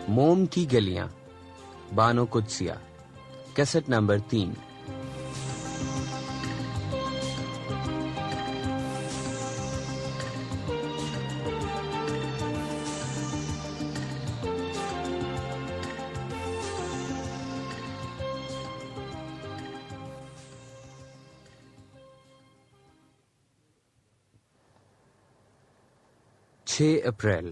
موم کی گلیاں، Bano Qudsia, cassette number 3۔ April.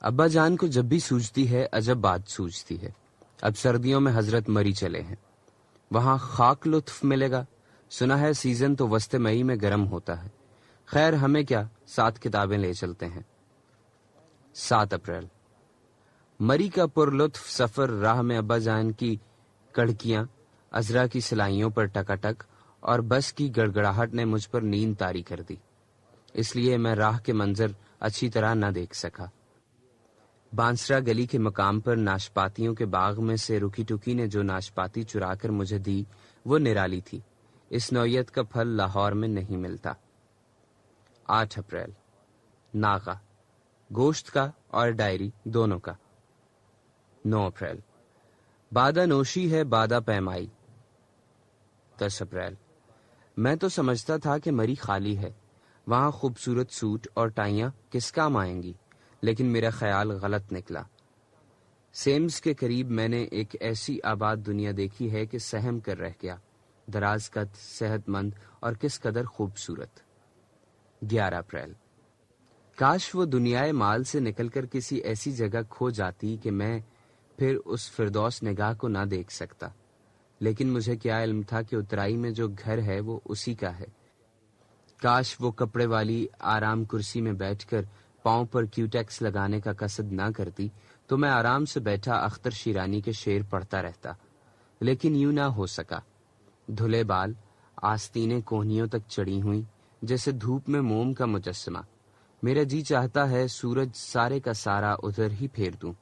ابا جان کو جب بھی سوجتی ہے عجب بات سوجتی ہے۔ اب سردیوں میں حضرت مری چلے ہیں، وہاں خاک لطف ملے گا۔ سنا ہے سیزن تو وسط مئی میں گرم ہوتا ہے۔ خیر ہمیں کیا، 7 کتابیں لے چلتے ہیں۔ 7 اپریل۔ مری کا پر لطف سفر راہ میں ابا جان کی کڑکیاں، عذرا کی سلائیوں پر ٹکاٹک اور بس کی گڑگڑاہٹ نے مجھ پر نیند طاری کر دی، اس لیے میں راہ کے منظر اچھی طرح نہ دیکھ سکا۔ بانسرا گلی کے مقام پر ناشپاتیوں کے باغ میں سے رکی ٹکی نے جو ناشپاتی چرا کر مجھے دی وہ نرالی تھی۔ اس نوعیت کا پھل لاہور میں نہیں ملتا۔ 8 اپریل۔ ناغہ، گوشت کا اور ڈائری دونوں کا۔ 9 اپریل۔ بادہ نوشی ہے بادہ پیمائی۔ 10 اپریل۔ میں تو سمجھتا تھا کہ مری خالی ہے، وہاں خوبصورت سوٹ اور ٹائیاں کس کام آئیں گی، لیکن میرا خیال غلط نکلا۔ سیمز کے قریب میں نے ایک ایسی آباد دنیا دیکھی ہے کہ سہم کر رہ گیا، دراز قد، صحت مند اور کس قدر خوبصورت۔ 11 اپریل۔ کاش وہ دنیائے مال سے نکل کر کسی ایسی جگہ کھو جاتی کہ میں پھر اس فردوس نگاہ کو نہ دیکھ سکتا، لیکن مجھے کیا علم تھا کہ اترائی میں جو گھر ہے وہ اسی کا ہے۔ کاش وہ کپڑے والی آرام کرسی میں بیٹھ کر پاؤں پر کیوٹیکس لگانے کا قصد نہ کرتی تو میں آرام سے بیٹھا اختر شیرانی کے شعر پڑھتا رہتا، لیکن یوں نہ ہو سکا۔ دھلے بال، آستینیں کوہنیوں تک چڑھی ہوئیں جیسے دھوپ میں موم کا مجسمہ۔ میرا جی چاہتا ہے سورج سارے کا سارا ادھر ہی پھیر دوں۔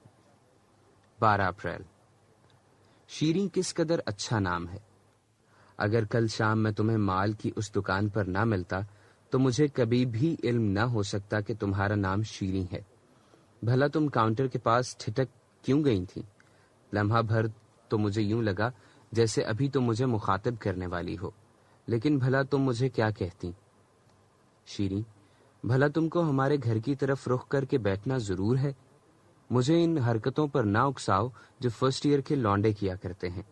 12 اپریل۔ شیریں کس قدر اچھا نام ہے۔ اگر کل شام میں تمہیں مال کی اس دکان پر نہ ملتا تو مجھے کبھی بھی علم نہ ہو سکتا کہ تمہارا نام شیریں ہے۔ بھلا تم کاؤنٹر کے پاس ٹھٹک کیوں گئی تھی؟ لمحہ بھر تو مجھے یوں لگا جیسے ابھی تو مجھے مخاطب کرنے والی ہو، لیکن بھلا تم مجھے کیا کہتی؟ شیریں، بھلا تم کو ہمارے گھر کی طرف رخ کر کے بیٹھنا ضرور ہے؟ مجھے ان حرکتوں پر نہ اکساؤ جو فرسٹ ایئر کے لونڈے کیا کرتے ہیں۔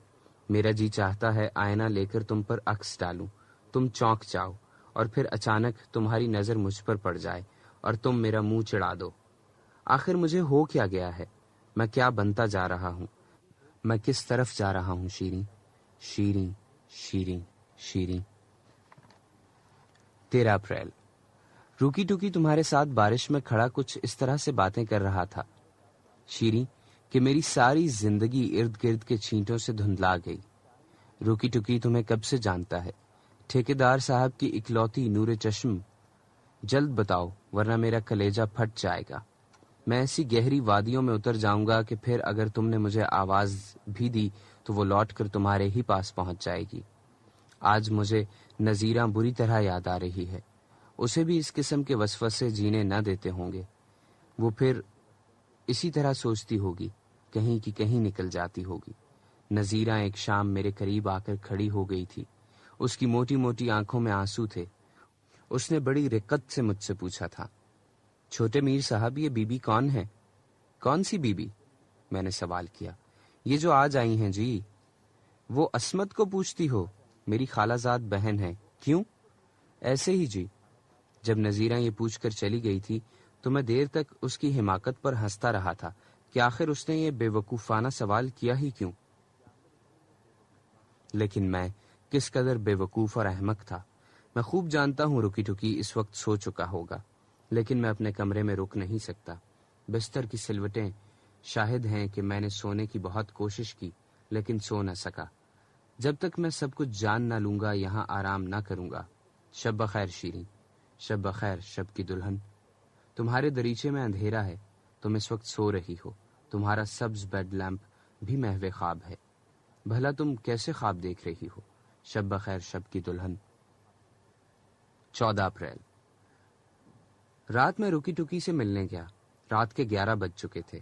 میرا جی چاہتا ہے آئینہ لے کر تم پر عکس ڈالوں، تم چونک جاؤ اور پھر اچانک تمہاری نظر مجھ پر پڑ جائے اور تم میرا منہ چڑھا دو۔ آخر مجھے ہو کیا گیا ہے؟ میں کیا بنتا جا رہا ہوں؟ میں کس طرف جا رہا ہوں؟ شیریں، شیریں، شیریں، شیریں۔ 13 اپریل۔ روکی ٹوکی تمہارے ساتھ بارش میں کھڑا کچھ اس طرح سے باتیں کر رہا تھا شیریں کہ میری ساری زندگی ارد گرد کے چھینٹوں سے دھندلا گئی۔ روکی ٹوکی تمہیں کب سے جانتا ہے؟ ٹھیکیدار صاحب کی اکلوتی نور چشم، جلد بتاؤ ورنہ میرا کلیجہ پھٹ جائے گا۔ میں ایسی گہری وادیوں میں اتر جاؤں گا کہ پھر اگر تم نے مجھے آواز بھی دی تو وہ لوٹ کر تمہارے ہی پاس پہنچ جائے گی۔ آج مجھے نظیرہ بری طرح یاد آ رہی ہے، اسے بھی اس قسم کے وسوسے جینے نہ دیتے ہوں گے۔ وہ پھر اسی طرح سوچتی ہوگی، کہیں کی کہیں نکل جاتی ہوگی۔ نظیرہ ایک شام میرے قریب آ کر کھڑی ہو گئی تھی، اس کی موٹی موٹی آنکھوں میں آنسو تھے۔ اس نے بڑی رقت سے مجھ سے پوچھا تھا، چھوٹے میر صاحب یہ بی بی کون ہے؟ کون سی بی بی؟ میں نے سوال کیا۔ یہ جو آج آئی ہیں جی۔ وہ عصمت کو پوچھتی ہو؟ میری خالہ زاد بہن ہے۔ کیوں؟ ایسے ہی جی۔ جب نظیرہ یہ پوچھ کر چلی گئی تھی تو میں دیر تک اس کی حماقت پر ہنستا رہا تھا کہ آخر اس نے یہ بے وقوفانہ سوال کیا ہی کیوں۔ لیکن میں کس قدر بے وقوف اور احمق تھا۔ میں خوب جانتا ہوں رکی ٹکی اس وقت سو چکا ہوگا، لیکن میں اپنے کمرے میں رک نہیں سکتا۔ بستر کی سلوٹیں شاہد ہیں کہ میں نے سونے کی بہت کوشش کی لیکن سو نہ سکا۔ جب تک میں سب کچھ جان نہ لوں گا یہاں آرام نہ کروں گا۔ شب بخیر شیریں، شب بخیر شب کی دلہن۔ تمہارے دریچے میں اندھیرا ہے، تم اس وقت سو رہی ہو، تمہارا سبز بیڈ لیمپ بھی محو خواب ہے۔ بھلا تم کیسے خواب دیکھ رہی ہو؟ شب بخیر شب کی دلہن۔ 14 اپریل۔ رات میں رکی ٹکی سے ملنے گیا۔ رات کے 11 بج چکے تھے۔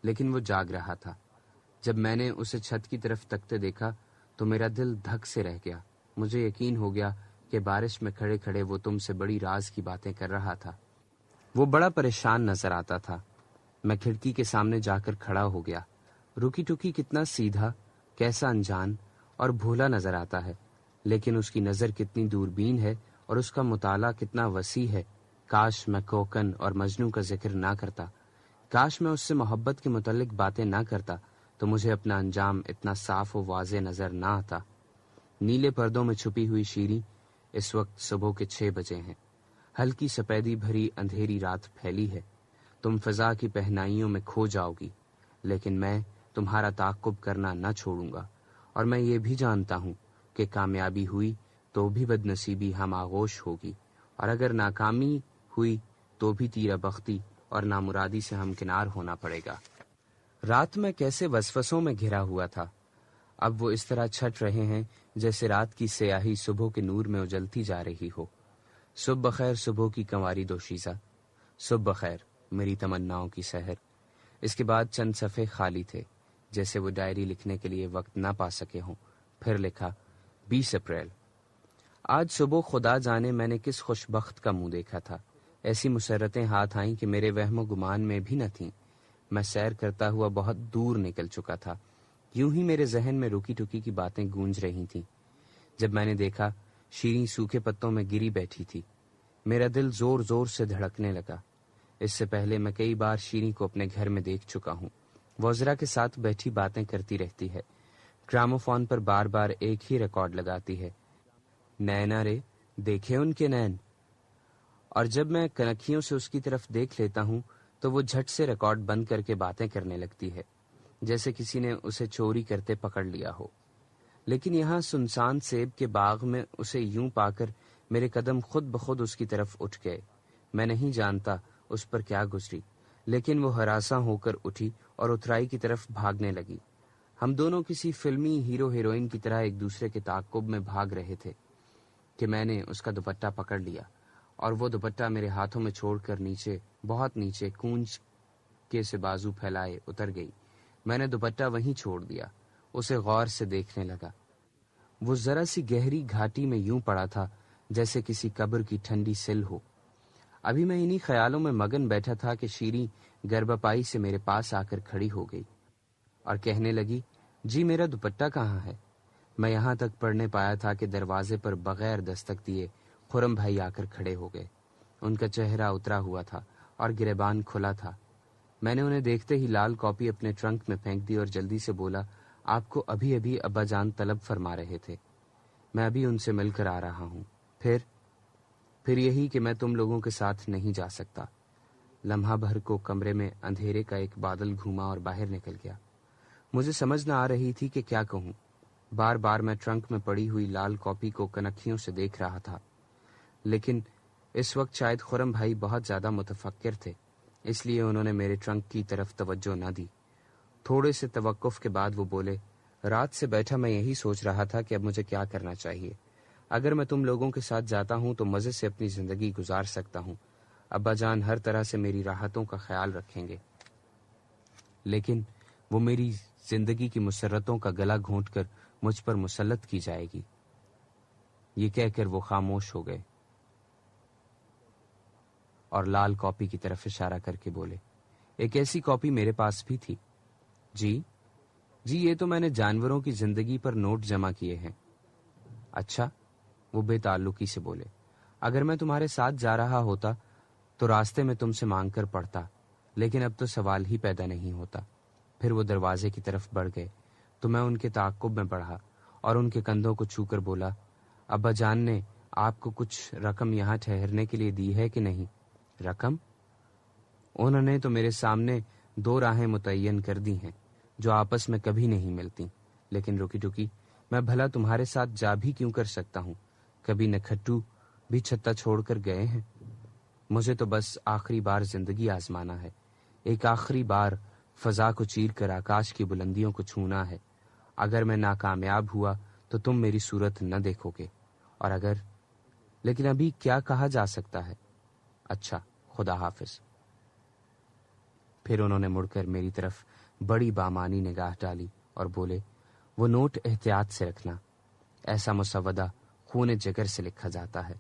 لیکن وہ جاگ رہا تھا۔ جب میں نے اسے چھت کی طرف تکتے دیکھا تو میرا دل دھک سے رہ گیا۔ مجھے یقین ہو گیا کہ بارش میں کھڑے کھڑے وہ تم سے بڑی راز کی باتیں کر رہا تھا۔ وہ بڑا پریشان نظر آتا تھا۔ میں کھڑکی کے سامنے جا کر کھڑا ہو گیا۔ روکی ٹوکی کتنا سیدھا، کیسا انجان اور بھولا نظر آتا ہے، لیکن اس کی نظر کتنی دوربین ہے اور اس کا مطالعہ کتنا وسیع ہے۔ کاش میں کوکن اور مجنوں کا ذکر نہ کرتا، کاش میں اس سے محبت کے متعلق باتیں نہ کرتا تو مجھے اپنا انجام اتنا صاف و واضح نظر نہ آتا۔ نیلے پردوں میں چھپی ہوئی شیریں اس وقت صبح کے 6 بجے ہیں۔ ہلکی سفیدی بھری اندھیری رات پھیلی ہے۔ تم فضا کی پہنائیوں میں کھو جاؤ گی، لیکن میں تمہارا تعاقب کرنا نہ چھوڑوں گا، اور میں یہ بھی جانتا ہوں کہ کامیابی ہوئی تو بھی بد نصیبی ہم آغوش ہوگی، اور اگر ناکامی ہوئی تو بھی تیرہ بختی اور نامرادی سے ہمکنار ہونا پڑے گا۔ رات میں کیسے وسوسوں میں گھرا ہوا تھا، اب وہ اس طرح چھٹ رہے ہیں جیسے رات کی سیاہی صبح کے نور میں اجلتی جا رہی ہو۔ صبح بخیر صبح کی کنواری دوشیزہ، صبح بخیر میری تمناؤں کی سحر۔ اس کے بعد چند صفحے خالی تھے، جیسے وہ ڈائری لکھنے کے لیے وقت نہ پا سکے ہوں۔ پھر لکھا 20 اپریل۔ آج صبح خدا جانے میں نے کس خوش بخت کا منہ دیکھا تھا۔ ایسی مسرتیں ہاتھ آئیں کہ میرے وہم و گمان میں بھی نہ تھیں۔ میں سیر کرتا ہوا بہت دور نکل چکا تھا۔ یوں ہی میرے ذہن میں رکی ٹکی کی باتیں گونج رہی تھیں جب میں نے دیکھا شیریں سوکھے پتوں میں گری بیٹھی تھی۔ میرا دل زور زور سے دھڑکنے لگا۔ اس سے پہلے میں کئی بار شیریں کو اپنے گھر میں دیکھ چکا ہوں۔ وہ عذرا کے ساتھ بیٹھی باتیں کرتی رہتی ہے، گراموفون پر بار بار ایک ہی ریکارڈ لگاتی ہے، نینا رے دیکھے ان کے نین۔ اور جب میں کنکھیوں سے اس کی طرف دیکھ لیتا ہوں تو وہ جھٹ سے ریکارڈ بند کر کے باتیں کرنے لگتی ہے، جیسے کسی نے اسے چوری کرتے پکڑ لیا ہو۔ لیکن یہاں سنسان سیب کے باغ میں اسے یوں پا کر میرے قدم خود بخود اس کی طرف اٹھ گئے۔ میں نہیں جانتا اس پر کیا گزری، لیکن وہ ہراساں ہو کر اٹھی اور اترائی کی طرف بھاگنے لگی۔ ہم دونوں کسی فلمی ہیرو ہیروئن کی طرح ایک دوسرے کے تعاقب میں بھاگ رہے تھے کہ میں نے اس کا دوپٹہ پکڑ لیا، اور وہ دوپٹہ میرے ہاتھوں میں چھوڑ کر نیچے، بہت نیچے کونج کے سے بازو پھیلائے اتر گئی۔ میں نے دوپٹہ وہیں چھوڑ دیا، اسے غور سے دیکھنے لگا۔ وہ ذرا سی گہری گھاٹی میں یوں پڑا تھا جیسے کسی قبر کی ٹھنڈی سل ہو۔ ابھی میں انہی خیالوں میں مگن بیٹھا تھا کہ شیریں گربپائی سے میرے پاس آ کر کھڑی ہو گئی اور کہنے لگی، جی میرا دوپٹہ کہاں ہے؟ میں یہاں تک پڑھنے پایا تھا کہ دروازے پر بغیر دستک دیے خرم بھائی آ کر کھڑے ہو گئے۔ ان کا چہرہ اترا ہوا تھا اور گریبان کھلا تھا۔ میں نے انہیں دیکھتے ہی لال کاپی اپنے ٹرنک میں پھینک دی اور جلدی سے بولا، آپ کو ابھی ابھی ابا جان طلب فرما رہے تھے، میں ابھی ان سے مل کر آ رہا ہوں۔ پھر یہی کہ میں تم لوگوں کے ساتھ نہیں جا سکتا۔ لمحہ بھر کو کمرے میں اندھیرے کا ایک بادل گھوما اور باہر نکل گیا۔ مجھے سمجھ نہ آ رہی تھی کہ کیا کہوں۔ بار بار میں ٹرنک میں پڑی ہوئی لال کاپی کو کنکھیوں سے دیکھ رہا تھا، لیکن اس وقت شاید خرم بھائی بہت زیادہ متفکر تھے، اس لیے انہوں نے میرے ٹرنک کی طرف توجہ نہ دی۔ تھوڑے سے توقف کے بعد وہ بولے، رات سے بیٹھا میں یہی سوچ رہا تھا کہ اب مجھے کیا کرنا چاہیے۔ اگر میں تم لوگوں کے ساتھ جاتا ہوں تو مزے سے اپنی زندگی گزار سکتا ہوں، ابا جان ہر طرح سے میری راحتوں کا خیال رکھیں گے، لیکن وہ میری زندگی کی مسرتوں کا گلا گھونٹ کر مجھ پر مسلط کی جائے گی۔ یہ کہہ کر وہ خاموش ہو گئے اور لال کاپی کی طرف اشارہ کر کے بولے، ایک ایسی کاپی میرے پاس بھی تھی۔ جی یہ تو میں نے جانوروں کی زندگی پر نوٹ جمع کیے ہیں۔ اچھا، وہ بے تعلقی سے بولے، اگر میں تمہارے ساتھ جا رہا ہوتا تو راستے میں تم سے مانگ کر پڑھتا، لیکن اب تو سوال ہی پیدا نہیں ہوتا۔ پھر وہ دروازے کی طرف بڑھ گئے تو میں ان کے تعاقب میں بڑھا اور ان کے کندھوں کو چھو کر بولا، ابا جان نے آپ کو کچھ رقم یہاں ٹھہرنے کے لیے دی ہے کہ نہیں؟ رقم؟ انہوں نے تو میرے سامنے 2 راہیں متعین کر دی ہیں جو آپس میں کبھی نہیں ملتی، لیکن رکی ٹکی میں بھلا تمہارے ساتھ جا بھی کیوں کر سکتا ہوں؟ کبھی نکھٹو بھی چھتا چھوڑ کر گئے ہیں؟ مجھے تو بس آخری بار زندگی آزمانا ہے، ایک آخری بار فضا کو چیر کر آکاش کی بلندیوں کو چھونا ہے۔ اگر میں ناکامیاب ہوا تو تم میری صورت نہ دیکھو گے، اور لیکن ابھی کیا کہا جا سکتا ہے؟ اچھا، خدا حافظ۔ پھر انہوں نے مڑ کر میری طرف بڑی بامانی نگاہ ڈالی اور بولے، وہ نوٹ احتیاط سے رکھنا، ایسا مسودہ خون جگر سے لکھا جاتا ہے۔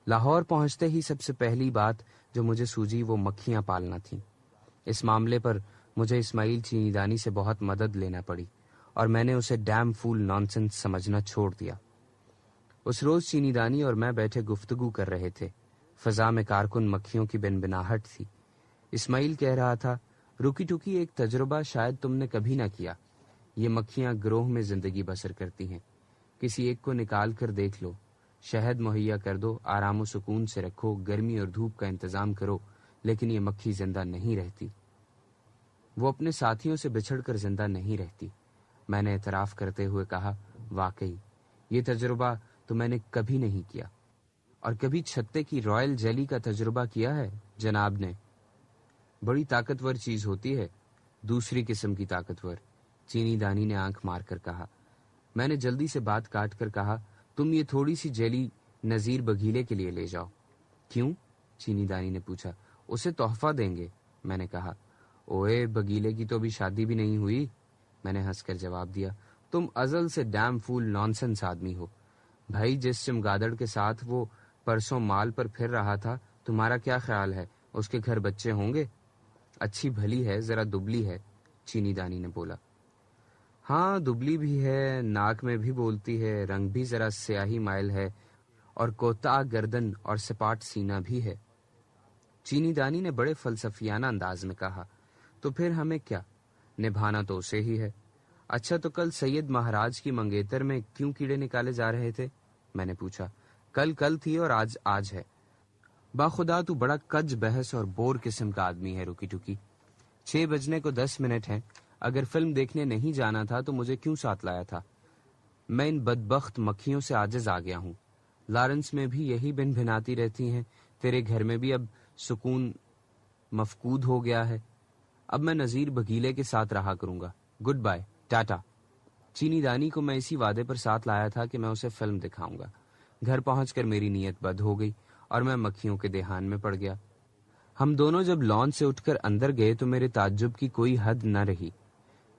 لاہور پہنچتے ہی سب سے پہلی بات جو مجھے سوجی وہ مکھیاں پالنا تھیں۔ اس معاملے پر مجھے اسماعیل چینی دانی سے بہت مدد لینا پڑی اور میں نے اسے ڈیم فول نانسنس سمجھنا چھوڑ دیا۔ اس روز چینی دانی اور میں بیٹھے گفتگو کر رہے تھے۔ فضا میں کارکن مکھیوں کی بنبناہٹ تھی۔ اسماعیل کہہ رہا تھا، رکی ٹکی ایک تجربہ شاید تم نے کبھی نہ کیا۔ یہ مکھیاں گروہ میں زندگی بسر کرتی ہیں۔ کسی ایک کو نکال کر دیکھ لو، شہد مہیا کر دو، آرام و سکون سے رکھو، گرمی اور دھوپ کا انتظام کرو، لیکن یہ مکھی زندہ نہیں رہتی۔ وہ اپنے ساتھیوں سے بچھڑ کر زندہ نہیں رہتی۔ میں نے اعتراف کرتے ہوئے کہا، واقعی یہ تجربہ تو میں نے کبھی نہیں کیا۔ اور کبھی چھتے کی رائل جیلی کا تجربہ کیا ہے جناب نے؟ بڑی طاقتور چیز ہوتی ہے، دوسری قسم کی طاقتور، چینی دانی نے آنکھ مار کر کہا۔ میں نے جلدی سے بات کاٹ کر کہا، تم یہ تھوڑی سی جیلی نذیر بگھیلے کے لیے لے جاؤ۔ کیوں؟ چینی دانی نے پوچھا۔ اسے تحفہ دیں گے، میں نے کہا۔ اوئے، بگیلے کی تو ابھی شادی بھی نہیں ہوئی، میں نے ہنس کر جواب دیا۔ تم ازل سے ڈیم فول نانسنس آدمی ہو بھائی۔ جس چمگادڑ کے ساتھ وہ پرسوں مال پر پھر رہا تھا، تمہارا کیا خیال ہے اس کے گھر بچے ہوں گے؟ اچھی بھلی ہے، ذرا دبلی ہے، چینی دانی نے بولا۔ ہاں دبلی بھی ہے، ناک میں بھی بولتی ہے، رنگ بھی ذرا سیاہی مائل ہے، اور کوتاہ گردن اور سپاٹ سینہ بھی ہے، چینی دانی نے بڑے فلسفیانہ انداز میں کہا۔ تو پھر ہمیں کیا، نبھانا تو اسے ہی ہے۔ اچھا تو کل سید مہاراج کی منگیتر میں کیوں کیڑے نکالے جا رہے تھے؟ میں نے پوچھا۔ کل تھی اور آج ہے۔ باخدا تو بڑا کج بحث اور بور قسم کا آدمی ہے رکی ٹکی۔ 6 بجنے کو 10 منٹ ہیں، اگر فلم دیکھنے نہیں جانا تھا تو مجھے کیوں ساتھ لایا تھا؟ میں ان بدبخت مکھیوں سے عاجز آ گیا ہوں۔ لارنس میں بھی یہی بن بھناتی رہتی ہیں، تیرے گھر میں بھی اب سکون مفقود ہو گیا ہے۔ اب میں نذیر بگیلے کے ساتھ رہا کروں گا۔ Good bye, Tata. چینی دانی کو میں اسی وعدے پر ساتھ لایا تھا کہ میں اسے فلم دکھاؤں گا۔ گھر پہنچ کر میری نیت بد ہو گئی اور میں مکھیوں کے دہان میں پڑ گیا۔ ہم دونوں جب لان سے اٹھ کر اندر گئے تو میرے تعجب کی کوئی حد نہ رہی۔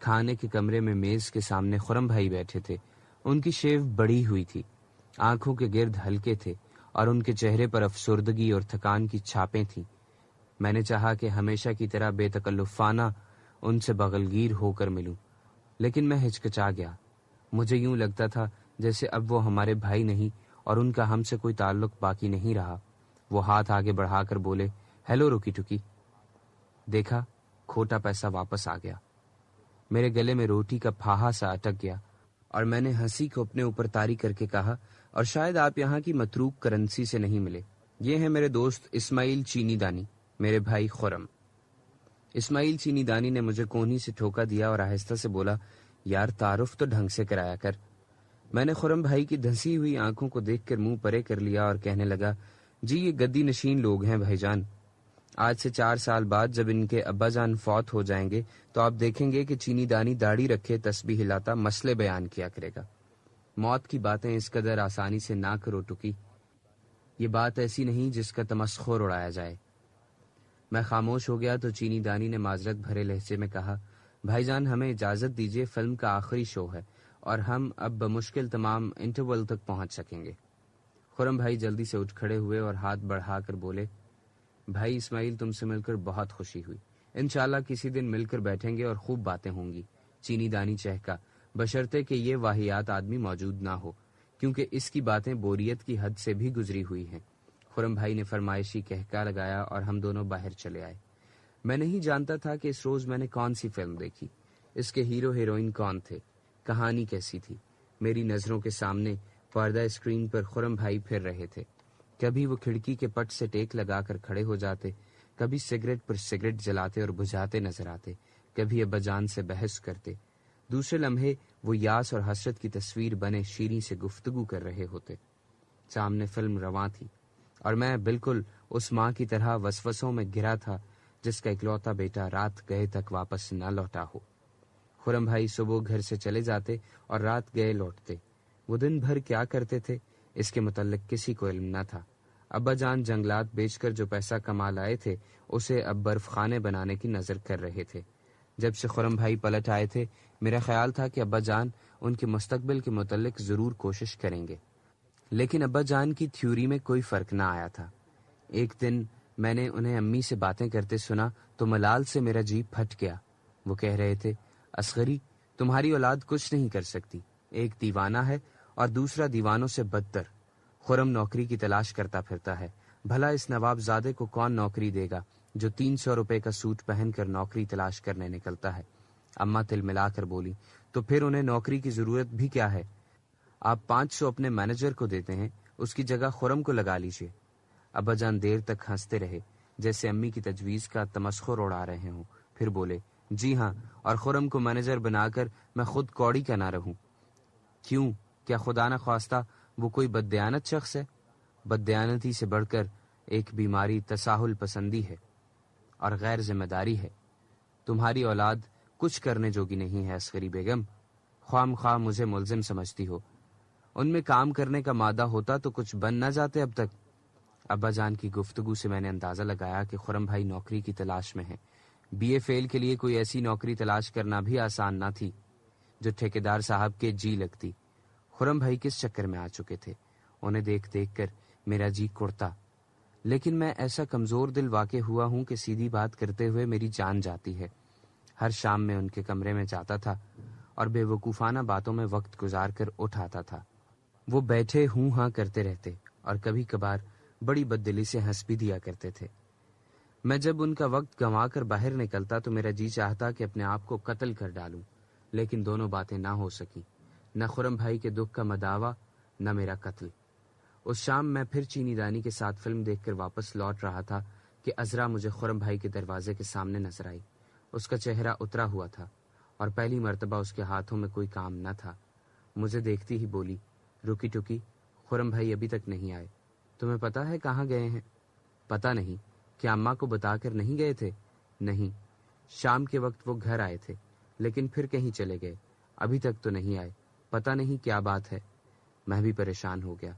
کھانے کے کمرے میں میز کے سامنے خرم بھائی بیٹھے تھے۔ ان کی شیو بڑی ہوئی تھی، آنکھوں کے گرد ہلکے تھے اور ان کے چہرے پر افسردگی اور تھکان کی چھاپیں تھیں۔ میں نے چاہا کہ ہمیشہ کی طرح بے تکلفانہ ان سے بغلگیر ہو کر ملوں، لیکن میں ہچکچا گیا۔ مجھے یوں لگتا تھا جیسے اب وہ ہمارے بھائی نہیں اور ان کا ہم سے کوئی تعلق باقی نہیں رہا۔ وہ ہاتھ آگے بڑھا کر بولے، ہیلو رکی ٹکی۔ دیکھا، کھوٹا پیسہ واپس آ گیا۔ میرے گلے میں روٹی کا پھاہا سا اٹک گیا اور میں نے ہنسی کو اپنے اوپر طاری کر کے کہا، اور شاید آپ یہاں کی متروک کرنسی سے نہیں ملے۔ یہ ہے میرے دوست اسماعیل چینی دانی، میرے بھائی خرم۔ اسماعیل چینی دانی نے مجھے کونھی سے ٹھوکا دیا اور آہستہ سے بولا، یار تعارف تو ڈھنگ سے کرایا کر۔ میں نے خرم بھائی کی دھنسی ہوئی آنکھوں کو دیکھ کر منہ پرے کر لیا اور کہنے لگا، جی یہ گدی نشین لوگ ہیں بھائی جان۔ آج سے 4 سال بعد جب ان کے ابا جان فوت ہو جائیں گے تو آپ دیکھیں گے کہ چینی دانی داڑھی رکھے تسبیح ہلاتا مسئلے بیان کیا کرے گا۔ موت کی باتیں اس قدر آسانی سے نہ کرو ٹکی، یہ بات ایسی نہیں جس کا تمسخر اڑایا جائے۔ میں خاموش ہو گیا تو چینی دانی نے معذرت بھرے لہجے میں کہا، بھائی جان ہمیں اجازت دیجیے، فلم کا آخری شو ہے اور ہم اب بمشکل تمام انٹرول تک پہنچ سکیں گے۔ خرم بھائی جلدی سے اٹھ کھڑے ہوئے اور ہاتھ بڑھا کر بولے، بھائی اسماعیل تم سے مل کر بہت خوشی ہوئی، انشاءاللہ کسی دن مل کر بیٹھیں گے اور خوب باتیں ہوں گی۔ چینی دانی چہکا، بشرطے کہ یہ واہیات آدمی موجود نہ ہو، کیونکہ اس کی باتیں بوریت کی حد سے بھی گزری ہوئی ہیں۔ خرم بھائی نے فرمائشی کہکا لگایا اور ہم دونوں باہر چلے آئے۔ میں نہیں جانتا تھا کہ اس روز میں نے کون سی فلم دیکھی، اس کے ہیرو ہیروئن کون تھے، کہانی کیسی تھی۔ میری نظروں کے سامنے پردہ اسکرین پر خرم بھائی پھر رہے تھے۔ کبھی وہ کھڑکی کے پٹ سے ٹیک لگا کر کھڑے ہو جاتے، کبھی سگریٹ پر سگریٹ جلاتے اور بجھاتے نظر آتے، کبھی ابا جان سے بحث کرتے، دوسرے لمحے وہ یاس اور حسرت کی تصویر بنے شیریں سے گفتگو کر رہے ہوتے۔ سامنے فلم رواں تھی اور میں بالکل اس ماں کی طرح وسوسوں میں گرا تھا جس کا اکلوتا بیٹا رات گئے تک واپس نہ لوٹا ہو۔ خرم بھائی صبح گھر سے چلے جاتے اور رات گئے لوٹتے۔ وہ دن بھر کیا کرتے تھے اس کے متعلق کسی کو علم نہ تھا۔ ابا جان جنگلات بیچ کر جو پیسہ کما لائے تھے اسے اب برف خانے بنانے کی نظر کر رہے تھے۔ جب سے خرم بھائی پلٹ آئے تھے میرا خیال تھا کہ ابا جان ان کے مستقبل کے متعلق ضرور کوشش کریں گے، لیکن ابا جان کی تھیوری میں کوئی فرق نہ آیا تھا۔ ایک دن میں نے انہیں امی سے باتیں کرتے سنا تو ملال سے میرا جی پھٹ گیا۔ وہ کہہ رہے تھے، اصغری تمہاری اولاد کچھ نہیں کر سکتی، ایک دیوانہ ہے اور دوسرا دیوانوں سے بدتر۔ خرم نوکری کی تلاش کرتا پھرتا ہے، بھلا اس نواب زادے کو کون نوکری دے گا جو 300 روپے کا سوٹ پہن کر نوکری تلاش کرنے نکلتا ہے۔ اماں تل ملا کر بولی، تو پھر انہیں نوکری کی ضرورت بھی کیا ہے؟ آپ 500 اپنے مینیجر کو دیتے ہیں، اس کی جگہ خرم کو لگا لیجیے۔ ابا جان دیر تک ہنستے رہے جیسے امی کی تجویز کا تمسخر اڑا رہے ہوں، پھر بولے، جی ہاں، اور خرم کو مینیجر بنا کر میں خود کوڑی کا نہ رہوں۔ کیوں؟ کیا خدا نہ خواستہ وہ کوئی بددیانت شخص ہے؟ بددیانتی سے بڑھ کر ایک بیماری تساہل پسندی ہے اور غیر ذمہ داری ہے۔ تمہاری اولاد کچھ کرنے جوگی نہیں ہے اصغری بیگم، خواہ خواہ مجھے ملزم سمجھتی ہو۔ ان میں کام کرنے کا مادہ ہوتا تو کچھ بن نہ جاتے اب تک۔ ابا جان کی گفتگو سے میں نے اندازہ لگایا کہ خرم بھائی نوکری کی تلاش میں ہیں۔ بی اے فیل کے لیے کوئی ایسی نوکری تلاش کرنا بھی آسان نہ تھی جو ٹھیکیدار صاحب کے جی لگتی۔ خرم بھائی کس چکر میں آ چکے تھے؟ انہیں دیکھ دیکھ کر میرا جی کڑتا، لیکن میں ایسا کمزور دل واقع ہوا ہوں کہ سیدھی بات کرتے ہوئے میری جان جاتی ہے۔ ہر شام میں ان کے کمرے میں جاتا تھا اور بے وقوفانہ باتوں میں وقت گزار کر اٹھ آتا تھا۔ وہ بیٹھے ہوں ہاں کرتے رہتے اور کبھی کبھار بڑی بددلی سے ہنس بھی دیا کرتے تھے۔ میں جب ان کا وقت گنوا کر باہر نکلتا تو میرا جی چاہتا کہ اپنے آپ کو قتل کر ڈالوں، لیکن دونوں باتیں نہ ہو سکی، نہ خرم بھائی کے دکھ کا مداوع نہ میرا قتل۔ اس شام میں پھر چینی دانی کے ساتھ فلم دیکھ کر واپس لوٹ رہا تھا کہ عذرا مجھے خرم بھائی کے دروازے کے سامنے نظر آئی۔ اس کا چہرہ اترا ہوا تھا اور پہلی مرتبہ اس کے ہاتھوں میں کوئی کام نہ تھا۔ مجھے دیکھتی ہی بولی، رکی ٹکی، خرم بھائی ابھی تک نہیں آئے، تمہیں پتا ہے کہاں گئے ہیں؟ پتا نہیں، کیا اماں کو بتا کر نہیں گئے تھے؟ نہیں، شام کے وقت وہ گھر آئے تھے لیکن پھر کہیں چلے گئے، ابھی تک تو نہیں آئے، پتا نہیں کیا بات ہے۔ میں بھی پریشان ہو گیا۔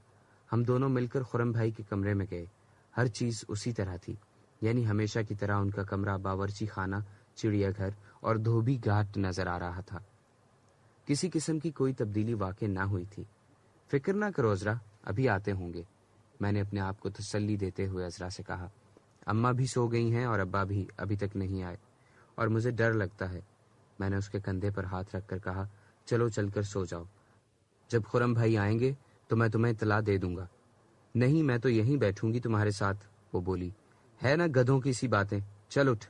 ہم دونوں مل کر خرم بھائی کے کمرے میں گئے۔ ہر چیز اسی طرح تھی، یعنی ہمیشہ کی طرح ان کا کمرہ باورچی خانہ، چڑیا گھر اور دھوبی گھاٹ نظر آ رہا تھا۔ کسی قسم کی کوئی تبدیلی واقع نہ ہوئی تھی۔ فکر نہ کرو عذرا، ابھی آتے ہوں گے، میں نے اپنے آپ کو تسلی دیتے ہوئے عذرا سے کہا۔ اماں بھی سو گئی ہیں اور ابا بھی ابھی تک نہیں آئے اور مجھے ڈر لگتا ہے۔ میں نے اس کے کندھے پر ہاتھ رکھ کر کہا، چلو چل کر سو جاؤ، جب خرم بھائی آئیں گے تو میں تمہیں اطلاع دے دوں گا۔ نہیں، میں تو یہیں بیٹھوں گی تمہارے ساتھ، وہ بولی۔ ہے نا گدھوں کی سی باتیں، چل اٹھ۔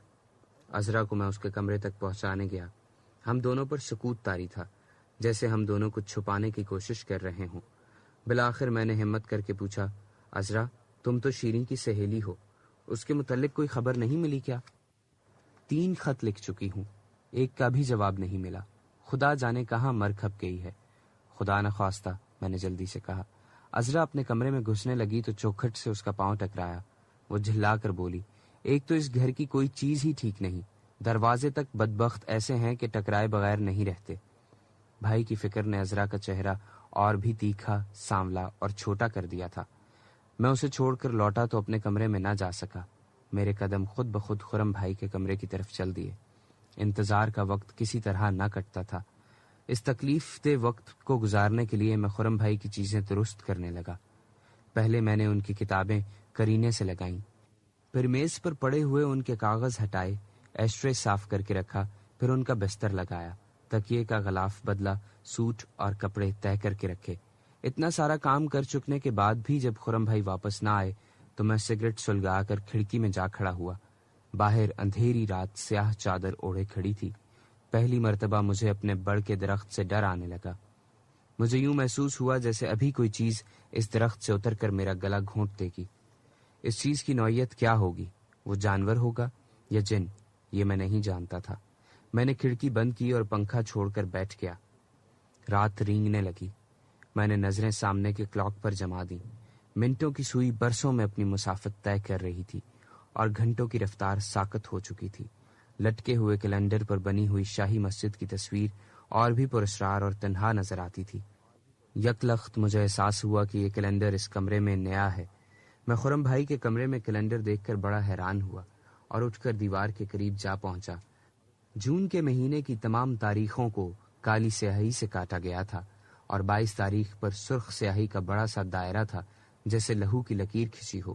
عذرا کو میں اس کے کمرے تک پہنچانے گیا۔ ہم دونوں پر سکوت طاری تھا، جیسے ہم دونوں کچھ چھپانے کی کوشش کر رہے ہوں۔ بالآخر میں نے ہمت کر کے پوچھا، عذرا تم تو شیریں کی سہیلی ہو، اس کے متعلق کوئی خبر نہیں ملی کیا؟ 3 خط لکھ چکی ہوں، ایک کا بھی جواب نہیں ملا، خدا جانے کہاں مر کھپ گئی ہے۔ خدا نہ خواستہ، میں نے جلدی سے کہا۔ عذرا اپنے کمرے میں گھسنے لگی تو چوکھٹ سے اس کا پاؤں ٹکرایا۔ وہ جھلا کر بولی، ایک تو اس گھر کی کوئی چیز ہی ٹھیک نہیں، دروازے تک بدبخت ایسے ہیں کہ ٹکرائے بغیر نہیں رہتے۔ بھائی کی فکر نے عذرا کا چہرہ اور بھی تیکھا، سانولا اور چھوٹا کر دیا تھا۔ میں اسے چھوڑ کر لوٹا تو اپنے کمرے میں نہ جا سکا۔ میرے قدم خود بخود خرم بھائی کے کمرے کی طرف چل دیے۔ انتظار کا وقت کسی طرح نہ کٹتا تھا۔ اس تکلیف دہ وقت کو گزارنے کے لیے میں خرم بھائی کی چیزیں درست کرنے لگا۔ پہلے میں نے ان کی کتابیں کرینے سے لگائیں، پھر میز پر پڑے ہوئے ان کے کاغذ ہٹائے، ایشٹرے صاف کر کے رکھا، پھر ان کا بستر لگایا، تکیے کا غلاف بدلا، سوٹ اور کپڑے طے کر کے رکھے۔ اتنا سارا کام کر چکنے کے بعد بھی جب خرم بھائی واپس نہ آئے تو میں سگریٹ سلگا کر کھڑکی میں جا کھڑا ہوا۔ باہر اندھیری رات سیاہ چادر اوڑھے کھڑی تھی۔ پہلی مرتبہ مجھے اپنے بڑ کے درخت سے ڈر آنے لگا۔ مجھے یوں محسوس ہوا جیسے ابھی کوئی چیز اس درخت سے اتر کر میرا گلا گھونٹ دے گی۔ اس چیز کی نوعیت کیا ہوگی؟ وہ جانور ہوگا یا جن؟ یہ میں نہیں جانتا تھا۔ میں نے کھڑکی بند کی اور پنکھا چھوڑ کر بیٹھ گیا۔ رات رینگنے لگی۔ میں نے نظریں سامنے کے کلاک پر جما دیں۔ منٹوں کی سوئی برسوں میں اپنی مسافت طے کر رہی تھی اور گھنٹوں کی رفتار ساکت ہو چکی تھی۔ لٹکے ہوئے کیلنڈر پر بنی ہوئی شاہی مسجد کی تصویر اور بھی پراسرار اور تنہا نظر آتی تھی۔ یک لخت مجھے احساس ہوا کہ یہ کیلنڈر اس کمرے میں نیا ہے۔ میں خرم بھائی کے کمرے میں کیلنڈر دیکھ کر بڑا حیران ہوا اور اٹھ کر دیوار کے قریب جا پہنچا۔ جون کے مہینے کی تمام تاریخوں کو کالی سیاہی سے کاٹا گیا تھا اور 22 تاریخ پر سرخ سیاہی کا بڑا سا دائرہ تھا، جیسے لہو کی لکیر کھینچی ہو۔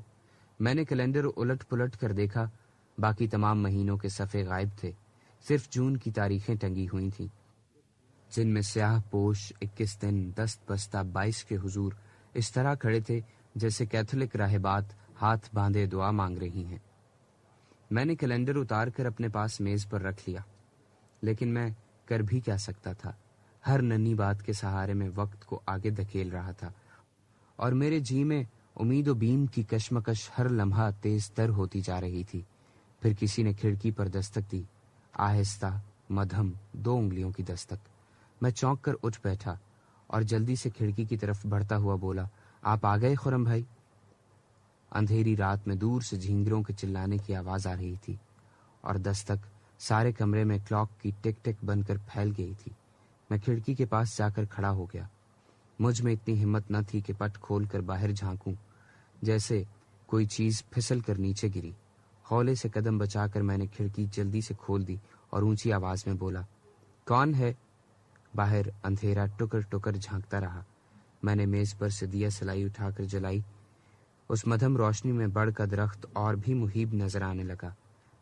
میں نے کیلنڈر الٹ پلٹ کر دیکھا، باقی تمام مہینوں کے صفحے غائب تھے، صرف جون کی تاریخیں ٹنگی ہوئی تھیں، جن میں سیاہ پوش 21 دن دست بستہ 22 کے حضور اس طرح کھڑے تھے جیسے کیتھولک راہبات ہاتھ باندھے دعا مانگ رہی ہیں۔ میں نے کیلنڈر اتار کر اپنے پاس میز پر رکھ لیا، لیکن میں کر بھی کیا سکتا تھا؟ ہر ننھی بات کے سہارے میں وقت کو آگے دھکیل رہا تھا اور میرے جی میں امید و بیم کی کشمکش ہر لمحہ تیز تر ہوتی جا رہی تھی۔ پھر کسی نے کھڑکی پر دستک دی، آہستہ، مدھم، 2 انگلیوں کی دستک۔ میں چونک کر اٹھ بیٹھا اور جلدی سے کھڑکی کی طرف بڑھتا ہوا بولا، آپ آ گئے خرم بھائی؟ اندھیری رات میں دور سے جھینگروں کے چلانے کی آواز آ رہی تھی اور دستک سارے کمرے میں کلاک کی ٹک ٹک بن کر پھیل گئی تھی۔ میں کھڑکی کے پاس جا کر کھڑا ہو گیا۔ مجھ میں اتنی ہمت نہ تھی کہ پٹ کھول کر باہر جھانکوں، جیسے کوئی چیز پھسل کر نیچے گری۔ ہولے سے قدم بچا کر میں نے کھڑکی جلدی سے کھول دی اور اونچی آواز میں بولا، کون ہے؟ باہر اندھیرا ٹکر ٹکر جھانکتا رہا۔ میں نے میز پر سے دیا سلائی اٹھا کر جلائی۔ اس مدھم روشنی میں بڑ کا درخت اور بھی مہیب نظر آنے لگا۔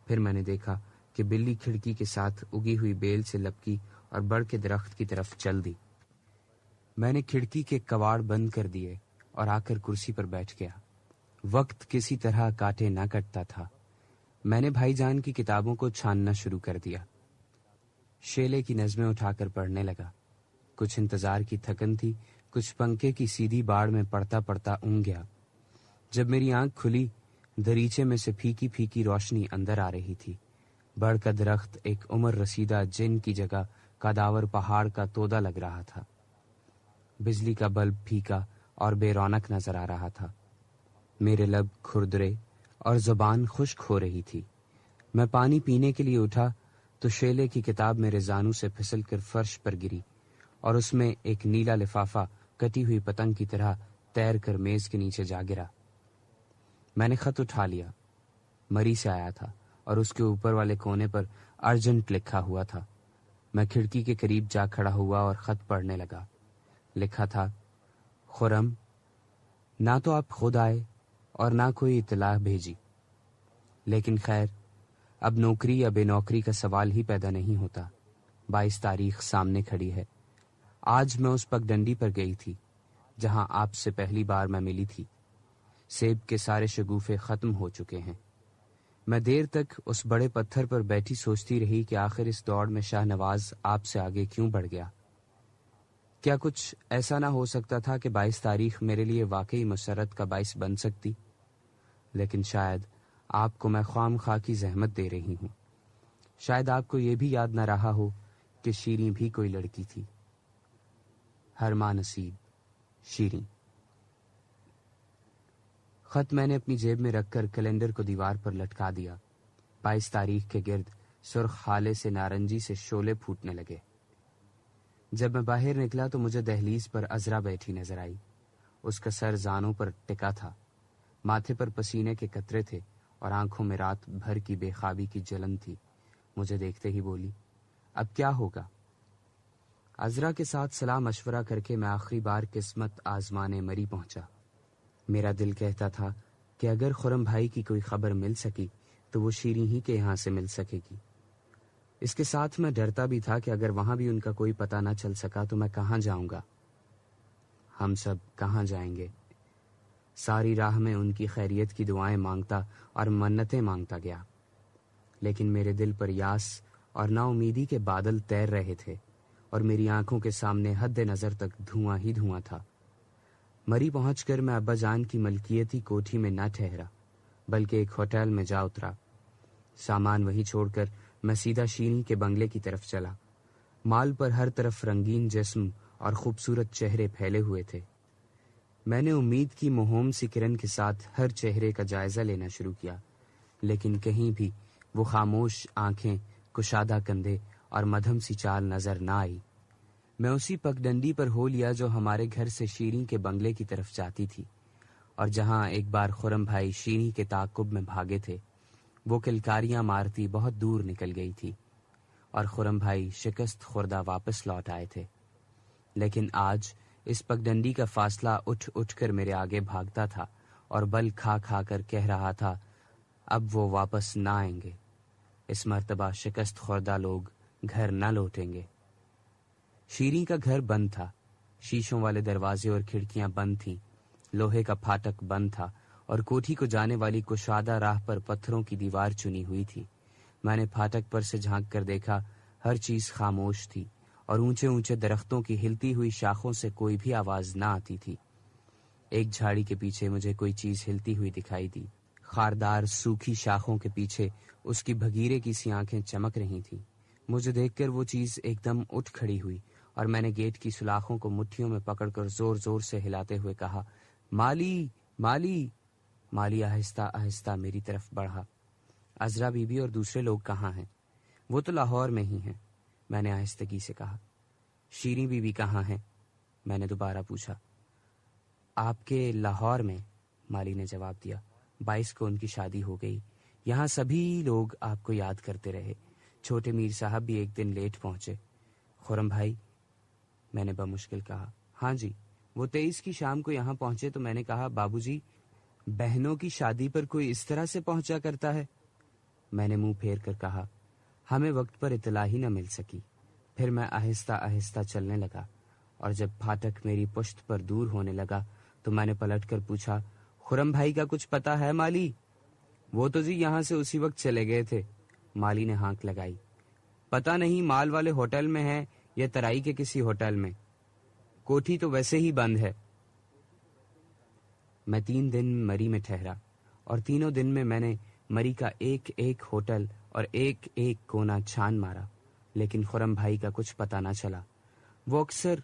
پھر میں نے دیکھا کہ بلی کھڑکی کے ساتھ اگی ہوئی بیل سے لپکی اور بڑ کے درخت کی طرف چل دی۔ میں نے کھڑکی کے کواڑ بند کر دیے اور آ کر کرسی پر بیٹھ گیا۔ وقت کسی طرح کاٹے نہ کٹتا تھا۔ میں نے بھائی جان کی کتابوں کو چھاننا شروع کر دیا۔ شیلے کی نظمیں اٹھا کر پڑھنے لگا۔ کچھ انتظار کی تھکن تھی، کچھ پنکھے کی سیدھی باڑ میں پڑھتا پڑھتا اونگ گیا۔ جب میری آنکھ کھلی، دریچے میں سے پھیکی پھیکی روشنی اندر آ رہی تھی۔ بڑ کا درخت ایک عمر رسیدہ جن کی جگہ کاداور پہاڑ کا تودا لگ رہا تھا۔ بجلی کا بلب پھیکا اور بے رونق نظر آ رہا تھا۔ میرے لب کھردرے اور زبان خشک ہو رہی تھی۔ میں پانی پینے کے لیے اٹھا تو شیلے کی کتاب میرے زانو سے پھسل کر فرش پر گری اور اس میں ایک نیلا لفافہ کٹی ہوئی پتنگ کی طرح تیر کر میز کے نیچے جا گرا۔ میں نے خط اٹھا لیا۔ مری سے آیا تھا اور اس کے اوپر والے کونے پر ارجنٹ لکھا ہوا تھا۔ میں کھڑکی کے قریب جا کھڑا ہوا اور خط پڑھنے لگا۔ لکھا تھا، خرم، نہ تو آپ خود آئے اور نہ کوئی اطلاع بھیجی، لیکن خیر، اب نوکری یا بے نوکری کا سوال ہی پیدا نہیں ہوتا۔ 22 تاریخ سامنے کھڑی ہے۔ آج میں اس پگڈنڈی پر گئی تھی جہاں آپ سے پہلی بار میں ملی تھی۔ سیب کے سارے شگوفے ختم ہو چکے ہیں۔ میں دیر تک اس بڑے پتھر پر بیٹھی سوچتی رہی کہ آخر اس دوڑ میں شاہ نواز آپ سے آگے کیوں بڑھ گیا؟ کیا کچھ ایسا نہ ہو سکتا تھا کہ 22 تاریخ میرے لیے واقعی مسرت کا باعث بن سکتی؟ لیکن شاید آپ کو میں خواہ خواہ کی زحمت دے رہی ہوں۔ شاید آپ کو یہ بھی یاد نہ رہا ہو کہ شیریں بھی کوئی لڑکی تھی۔ ہر ماں نصیب، شیریں۔ خط میں نے اپنی جیب میں رکھ کر کیلنڈر کو دیوار پر لٹکا دیا۔ 22 تاریخ کے گرد سرخ ہالے سے نارنجی سے شعلے پھوٹنے لگے۔ جب میں باہر نکلا تو مجھے دہلیز پر عذرا بیٹھی نظر آئی۔ اس کا سر زانوں پر ٹکا تھا، ماتھے پر پسینے کے قطرے تھے اور آنکھوں میں رات بھر کی بے خوابی کی جلن تھی۔ مجھے دیکھتے ہی بولی، اب کیا ہوگا؟ عذرا کے ساتھ صلاح مشورہ کر کے میں آخری بار قسمت آزمانے مری پہنچا۔ میرا دل کہتا تھا کہ اگر خرم بھائی کی کوئی خبر مل سکی تو وہ شیریں ہی کے یہاں سے مل سکے گی۔ اس کے ساتھ میں ڈرتا بھی تھا کہ اگر وہاں بھی ان کا کوئی پتہ نہ چل سکا تو میں کہاں جاؤں گا؟ ہم سب کہاں جائیں گے؟ ساری راہ میں ان کی خیریت کی دعائیں مانگتا اور منتیں مانگتا گیا، لیکن میرے دل پر یاس اور نا امیدی کے بادل تیر رہے تھے اور میری آنکھوں کے سامنے حد نظر تک دھواں ہی دھواں تھا۔ مری پہنچ کر میں ابا جان کی ملکیتی کوٹھی میں نہ ٹھہرا بلکہ ایک ہوٹل میں جا اترا۔ سامان وہی چھوڑ کر میں سیدھا شیریں کے بنگلے کی طرف چلا۔ مال پر ہر طرف رنگین جسم اور خوبصورت چہرے پھیلے ہوئے تھے۔ میں نے امید کی مہوم سی کرن کے ساتھ ہر چہرے کا جائزہ لینا شروع کیا، لیکن کہیں بھی وہ خاموش آنکھیں، کشادہ کندھے اور مدھم سی چال نظر نہ آئی۔ میں اسی پگڈنڈی پر ہو لیا جو ہمارے گھر سے شیریں کے بنگلے کی طرف جاتی تھی، اور جہاں ایک بار خرم بھائی شیریں کے تعاقب میں بھاگے تھے وہ کلکاریاں مارتی بہت دور نکل گئی تھی اور خرم بھائی شکست خوردہ واپس لوٹ آئے تھے. لیکن آج اس پگڈنڈی کا فاصلہ اٹھ اٹھ کر میرے آگے بھاگتا تھا اور بل کھا کھا کر کہہ رہا تھا اب وہ واپس نہ آئیں گے. اس مرتبہ شکست خوردہ لوگ گھر نہ لوٹیں گے. شیریں کا گھر بند تھا. شیشوں والے دروازے اور کھڑکیاں بند تھیں. لوہے کا پھاٹک بند تھا اور کوٹھی کو جانے والی کشادہ راہ پر پتھروں کی دیوار چنی ہوئی تھی. میں نے پھاٹک پر سے جھانک کر دیکھا ہر چیز خاموش تھی اور اونچے اونچے درختوں کی ہلتی ہوئی شاخوں سے کوئی بھی آواز نہ آتی تھی. ایک جھاڑی کے پیچھے مجھے کوئی چیز ہلتی ہوئی دکھائی دی. خاردار سوکھی شاخوں کے پیچھے اس کی بھگیرے کی سی آنکھیں چمک رہی تھیں. مجھے دیکھ کر وہ چیز ایک دم اٹھ کھڑی ہوئی اور میں نے گیٹ کی سلاخوں کو مٹھیوں میں پکڑ کر زور زور سے ہلاتے ہوئے کہا مالی مالی. مالی آہستہ آہستہ میری طرف بڑھا. عذرا بی بی اور دوسرے لوگ کہاں ہیں؟ وہ تو لاہور میں ہی ہیں، میں نے آہستگی سے کہا. شیریں بی بی کہاں ہیں؟ میں نے دوبارہ پوچھا. آپ کے لاہور میں، مالی نے جواب دیا. 22 کو ان کی شادی ہو گئی. یہاں سبھی لوگ آپ کو یاد کرتے رہے. چھوٹے میر صاحب بھی ایک دن لیٹ پہنچے. خرم بھائی، میں نے بمشکل کہا. ہاں جی، وہ 23 کی شام کو یہاں پہنچے تو میں نے کہا بابو جی بہنوں کی شادی پر کوئی اس طرح سے پہنچا کرتا ہے؟ میں نے منہ پھیر کر کہا ہمیں وقت پر اطلاع ہی نہ مل سکی. پھر میں آہستہ آہستہ چلنے لگا اور جب پھاٹک میری پشت پر دور ہونے لگا تو میں نے پلٹ کر پوچھا خرم بھائی کا کچھ پتا ہے مالی؟ وہ تو جی یہاں سے اسی وقت چلے گئے تھے. مالی نے ہانک لگائی. پتہ نہیں مال والے ہوٹل میں ہیں یا ترائی کے کسی ہوٹل میں. کوٹھی تو ویسے ہی بند ہے. میں 3 دن مری میں ٹھہرا اور تینوں دن میں نے مری کا ایک ایک ہوٹل اور ایک ایک کونا چھان مارا لیکن خرم بھائی کا کچھ پتہ نہ چلا. وہ اکثر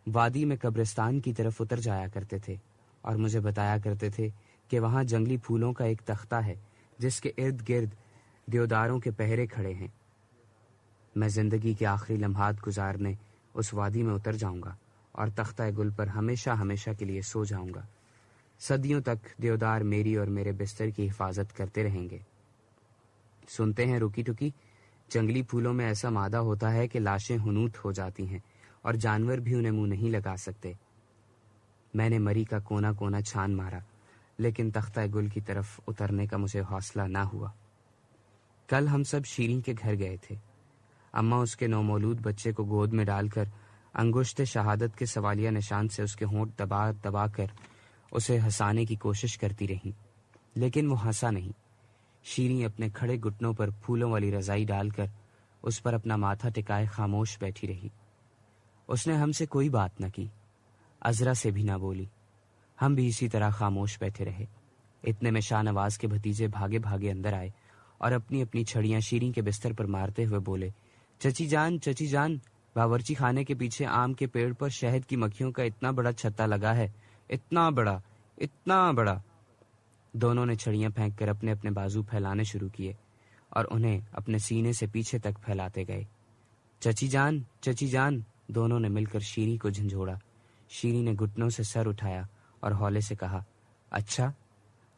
وادی میں قبرستان کی طرف اتر جایا کرتے تھے اور مجھے بتایا کرتے تھے کہ وہاں جنگلی پھولوں کا ایک تختہ ہے جس کے ارد گرد دیوداروں کے پہرے کھڑے ہیں. میں زندگی کے آخری لمحات گزارنے اس وادی میں اتر جاؤں گا اور تختہ گل پر ہمیشہ ہمیشہ کے لیے سو جاؤں گا. صدیوں تک دیودار میری اور میرے بستر کی حفاظت کرتے رہیں گے. سنتے ہیں رکی ٹکی جنگلی پھولوں میں ایسا مادہ ہوتا ہے کہ لاشیں ہنوت ہو جاتی ہیں اور جانور بھی انہیں منہ نہیں لگا سکتے. میں نے مری کا کونا کونا چھان مارا لیکن تختہ گل کی طرف اترنے کا مجھے حوصلہ نہ ہوا. کل ہم سب شیریں کے گھر گئے تھے. اماں اس کے نومولود بچے کو گود میں ڈال کر انگشت شہادت کے سوالیہ نشان سے اس کے ہونٹ دبا دبا کر اسے ہنسانے کی کوشش کرتی رہیں لیکن وہ ہنسا نہیں. شیریں اپنے کھڑے گھٹنوں پر پھولوں والی رضائی ڈال کر اس پر اپنا ماتھا ٹکائے خاموش بیٹھی رہی. اس نے ہم سے کوئی بات نہ کی، عذرا سے بھی نہ بولی. ہم بھی اسی طرح خاموش بیٹھے رہے. اتنے میں شاہ نواز کے بھتیجے بھاگے بھاگے اندر آئے اور اپنی اپنی چھڑیاں شیریں کے بستر پر مارتے ہوئے بولے چچی جان باورچی خانے کے پیچھے آم کے پیڑ پر شہد کی مکھیوں کا اتنا بڑا چھتا لگا ہے، اتنا بڑا. دونوں نے چھڑیاں پھینک کر اپنے اپنے بازو پھیلانے شروع کیے اور انہیں اپنے سینے سے پیچھے تک پھیلاتے گئے. چچی جان دونوں نے مل کر شیریں کو جھنجھوڑا. شیریں نے گھٹنوں سے سر اٹھایا اور ہولے سے کہا اچھا.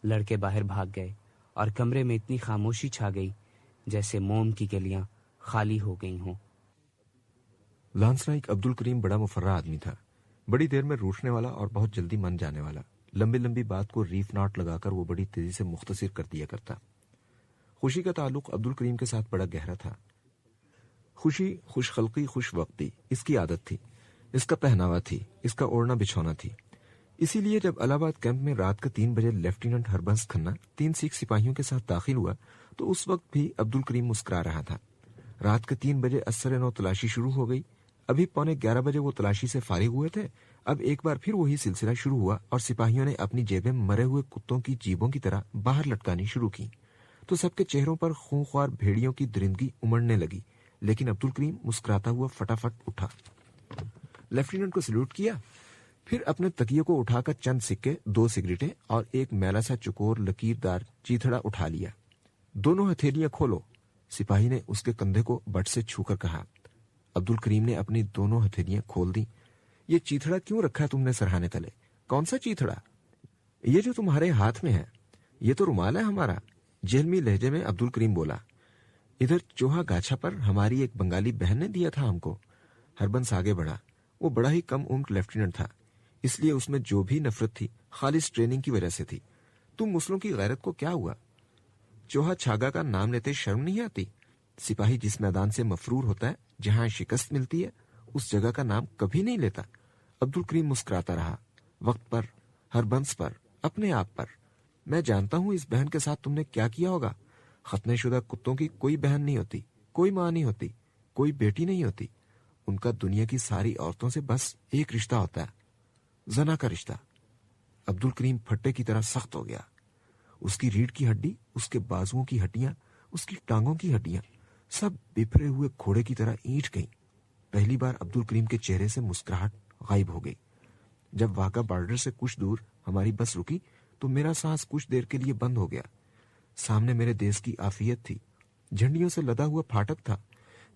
لڑکے باہر بھاگ گئے اور کمرے میں اتنی خاموشی چھا گئی جیسے موم کی گلیاں خالی ہو گئی ہوں. لانس نائک عبد الکریم بڑا مفرہ آدمی تھا، بڑی دیر میں روٹنے والا اور بہت جلدی من جانے والا. لمبی لمبی بات کو ریف ناٹ لگا کر وہ بڑی تیزی سے مختصر کر دیا کرتا. خوشی کا تعلق عبد الکریم کے ساتھ بڑا گہرا تھا. خوشی، خوش خلقی، خوش وقتی اس کی عادت تھی، اس کا پہناوا تھی، اس کا اوڑھنا بچھونا تھی. اسی لیے جب الہ آباد کیمپ میں رات کا 3 بجے لیفٹیننٹ ہربنس کھنہ 3 سکھ سپاہیوں کے ساتھ داخل ہوا تو اس وقت بھی عبد الکریم مسکرا رہا تھا. رات کے 3 بجے اثر نو تلاشی شروع ہو گئی. ابھی 11:15 بجے وہ تلاشی سے فارغ ہوئے تھے. اب ایک بار پھر وہی سلسلہ شروع ہوا اور سپاہیوں نے اپنی جیبیں مرے ہوئے کتوں کی جیبوں کی طرح باہر لٹکانی شروع کی تو سب کے چہروں پر خونخوار بھیڑیوں کی درندگی امڑنے لگی. لیکن عبد الکریم مسکراتا ہوا فٹافٹ اٹھا، لیفٹیننٹ کو سلوٹ کیا، پھر اپنے تکیے کو اٹھا کر چند سکے، 2 سگریٹیں اور ایک میلا سا چکور لکیردار چیتھڑا اٹھا لیا. دونوں ہتھیلیاں کھولو، سپاہی نے اس کے کندھے کو بٹ سے چھو کر کہا. عبد الکریم نے اپنی دونوں ہتھیلیاں کھول دی. یہ چیتھڑا کیوں رکھا تم نے سرہانے تلے؟ کون سا چیتھڑا؟ یہ جو تمہارے ہاتھ میں ہے یہ تو رومال ہے ہمارا، جہلمی لہجے میں عبد الکریم بولا۔ ادھر چوہا گاچھا پر ہماری ایک بنگالی بہن نے دیا تھا ہم کو۔ ہربنس آگے بڑھا۔ وہ بڑا ہی کم عمر لیفٹیننٹ تھا، اس لیے اس میں جو بھی نفرت تھی خالص ٹریننگ کی وجہ سے تھی۔ تم مسلموں کی غیرت کو کیا ہوا؟ چوہا چھاگا کا نام لیتے شرم نہیں آتی؟ سپاہی جس میدان سے مفرور ہوتا ہے، جہاں شکست ملتی ہے، اس جگہ کا نام کبھی نہیں لیتا۔ عبد الکریم مسکراتا رہا، وقت پر، ہربنس پر، اپنے آپ پر۔ میں جانتا ہوں اس بہن کے ساتھ تم نے کیا کیا ہوگا۔ ختنے شدہ کتوں کی کوئی بہن نہیں ہوتی، کوئی ماں نہیں ہوتی، کوئی بیٹی نہیں ہوتی۔ ان کا دنیا کی ساری عورتوں سے بس ایک رشتہ ہوتا ہے، زنا کا رشتہ۔ عبد الکریم پھٹے کی طرح سخت ہو گیا۔ اس کی ریڑھ کی ہڈی، اس کے بازوؤں کی ہڈیاں، اس کی ٹانگوں کی ہڈیاں سب بپھرے ہوئے گھوڑے کی طرح اینٹ گئیں۔ پہلی بار عبد الکریم کے چہرے سے مسکراہٹ غائب ہو گئی۔ جب واہگہ بارڈر سے کچھ دور ہماری بس رکی تو میرا سانس کچھ دیر کے لیے بند ہو گیا۔ سامنے میرے دیس کی عافیت تھی، جھنڈیوں سے لدا ہوا پھاٹک تھا،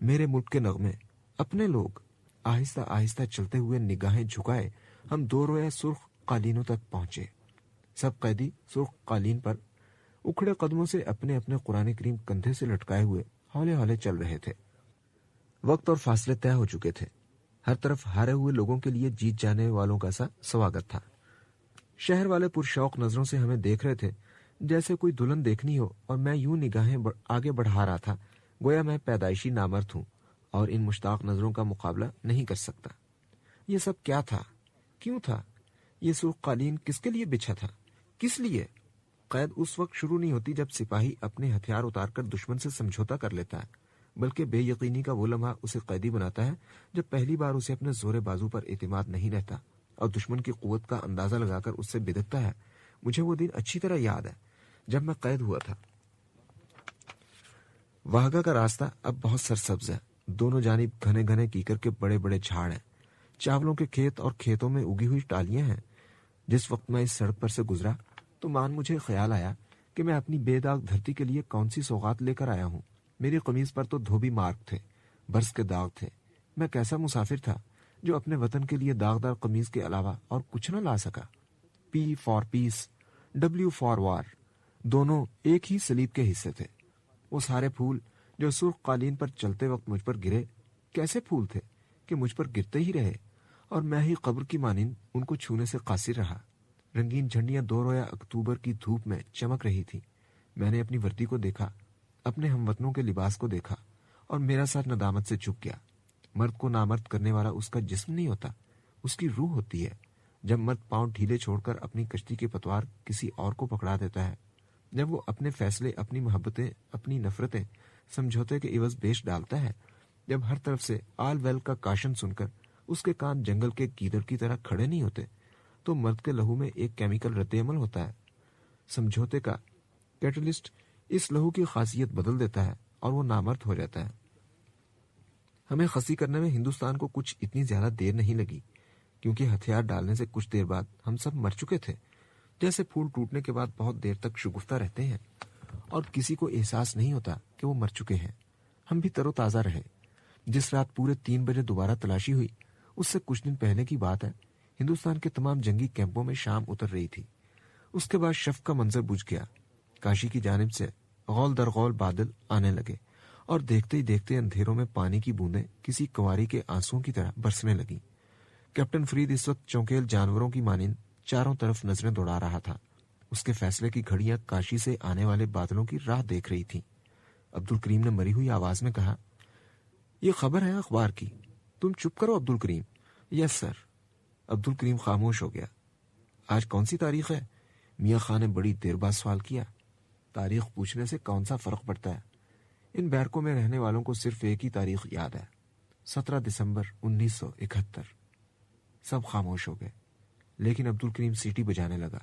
میرے ملک کے نغمے، اپنے لوگ۔ آہستہ آہستہ چلتے ہوئے نگاہیں جھکائے ہم دو رویا سرخ قالینوں تک پہنچے۔ سب قیدی سرخ قالین پر اکھڑے قدموں سے اپنے اپنے قرآن کریم کندھے سے لٹکائے ہوئے ہولے ہولے چل رہے تھے۔ وقت اور فاصلے طے ہو چکے تھے۔ ہر طرف ہارے ہوئے لوگوں کے لیے جیت جانے والوں کا سا سواگت تھا۔ شہر والے پرشوق نظروں سے ہمیں دیکھ رہے تھے جیسے کوئی دلہن دیکھنی ہو، اور میں یوں نگاہیں آگے بڑھا رہا تھا گویا میں پیدائشی نامرد ہوں اور ان مشتاق نظروں کا مقابلہ نہیں کر سکتا۔ یہ سب کیا تھا؟ کیوں تھا؟ یہ سرخ قالین کس کے لیے بچھا تھا؟ کس لیے؟ قید اس وقت شروع نہیں ہوتی جب سپاہی اپنے ہتھیار اتار کر دشمن سے سمجھوتا کر لیتا ہے، بلکہ بے یقینی کا وہ لمحہ اسے قیدی بناتا ہے جب پہلی بار اسے اپنے زور بازو پر اعتماد نہیں رہتا اور دشمن کی قوت کا اندازہ لگا کر اس سے بدکتا ہے۔ مجھے وہ دن اچھی طرح یاد ہے جب میں قید ہوا تھا۔ واہگہ کا راستہ اب بہت سرسبز ہے، دونوں جانب گھنے گھنے کیکر کے بڑے بڑے جھاڑ ہیں، چاولوں کے کھیت اور کھیتوں میں اگی ہوئی ٹالیاں ہیں۔ جس وقت میں اس سڑک پر سے گزرا تو مجھے خیال آیا کہ میں اپنی بے داغ دھرتی کے لیے کون سی سوغات لے کر آیا ہوں۔ میری قمیض پر تو دھوبی مارک تھے، برس کے داغ تھے۔ میں کیسا مسافر تھا جو اپنے وطن کے لیے داغدار قمیض کے علاوہ اور کچھ نہ لا سکا۔ P for peace, W for war, دونوں ایک ہی سلیب کے حصے تھے۔ وہ سارے پھول جو سرخ قالین پر چلتے وقت مجھ پر گرے، کیسے پھول تھے کہ مجھ پر گرتے ہی رہے اور میں ہی قبر کی مانند ان کو چھونے سے قاصر رہا۔ رنگین جھنڈیاں دو رویا اکتوبر کی دھوپ میں چمک رہی تھی۔ میں نے اپنی وردی کو دیکھا، اپنے ہم وطنوں کے لباس کو دیکھا، اور میرا سر ندامت سے جھک گیا۔ مرد کو نامرد کرنے والا اس کا جسم نہیں ہوتا، اس کی روح ہوتی ہے۔ جب مرد پاؤں ڈھیلے چھوڑ کر اپنی کشتی کی پتوار کسی اور کو پکڑا دیتا ہے، جب وہ اپنے فیصلے، اپنی محبتیں، اپنی نفرتیں سمجھوتے کے عوض بیچ ڈالتا ہے، جب ہر طرف سے آل ویل کا کاشن سن کر اس کے کان جنگل کے گیدڑ کی طرح کھڑے نہیں ہوتے، تو مرد کے لہو میں ایک کیمیکل رد عمل ہوتا ہے۔ سمجھوتے کا کیٹلسٹ اس لہو کی خاصیت بدل دیتا ہے اور وہ نامرد ہو جاتا ہے۔ ہمیں خسی کرنے میں ہندوستان کو کچھ اتنی زیادہ دیر نہیں لگی، کیونکہ ہتھیار ڈالنے سے کچھ دیر بعد ہم سب مر چکے تھے، جیسے پھول ٹوٹنے کے بعد بہت دیر تک شگفتہ رہتے ہیں اور کسی کو احساس نہیں ہوتا کہ وہ مر چکے ہیں۔ ہم بھی تر و تازہ رہے۔ جس رات پورے 3 بجے دوبارہ تلاشی ہوئی، اس سے کچھ دن پہلے کی بات ہے، ہندوستان کے تمام جنگی کیمپوں میں شام اتر رہی تھی۔ اس کے بعد شفق کا منظر بجھ گیا۔ کاشی کی جانب سے غول در غول بادل آنے لگے اور دیکھتے ہی دیکھتے اندھیروں میں پانی کی بوندیں کسی کنواری کے آنسوؤں کی طرح برسنے لگیں۔ کیپٹن فرید اس وقت چونکیل جانوروں کی مانند چاروں طرف نظریں دوڑا رہا تھا۔ اس کے فیصلے کی گھڑیاں کاشی سے آنے والے بادلوں کی راہ دیکھ رہی تھیں۔ عبد الکریم نے مری ہوئی آواز میں کہا، یہ خبر ہے اخبار کی، تم چپ کرو عبد الکریم۔ یس سر۔ عبد الکریم خاموش ہو گیا۔ آج کون سی تاریخ ہے؟ میاں خان نے بڑی دیر بعد سوال کیا۔ تاریخ پوچھنے سے کون سا فرق پڑتا ہے؟ ان بیرکوں میں رہنے والوں کو صرف ایک ہی تاریخ یاد ہے، 17 دسمبر 1971۔ سب خاموش ہو گئے، لیکن عبد الکریم سیٹی بجانے لگا،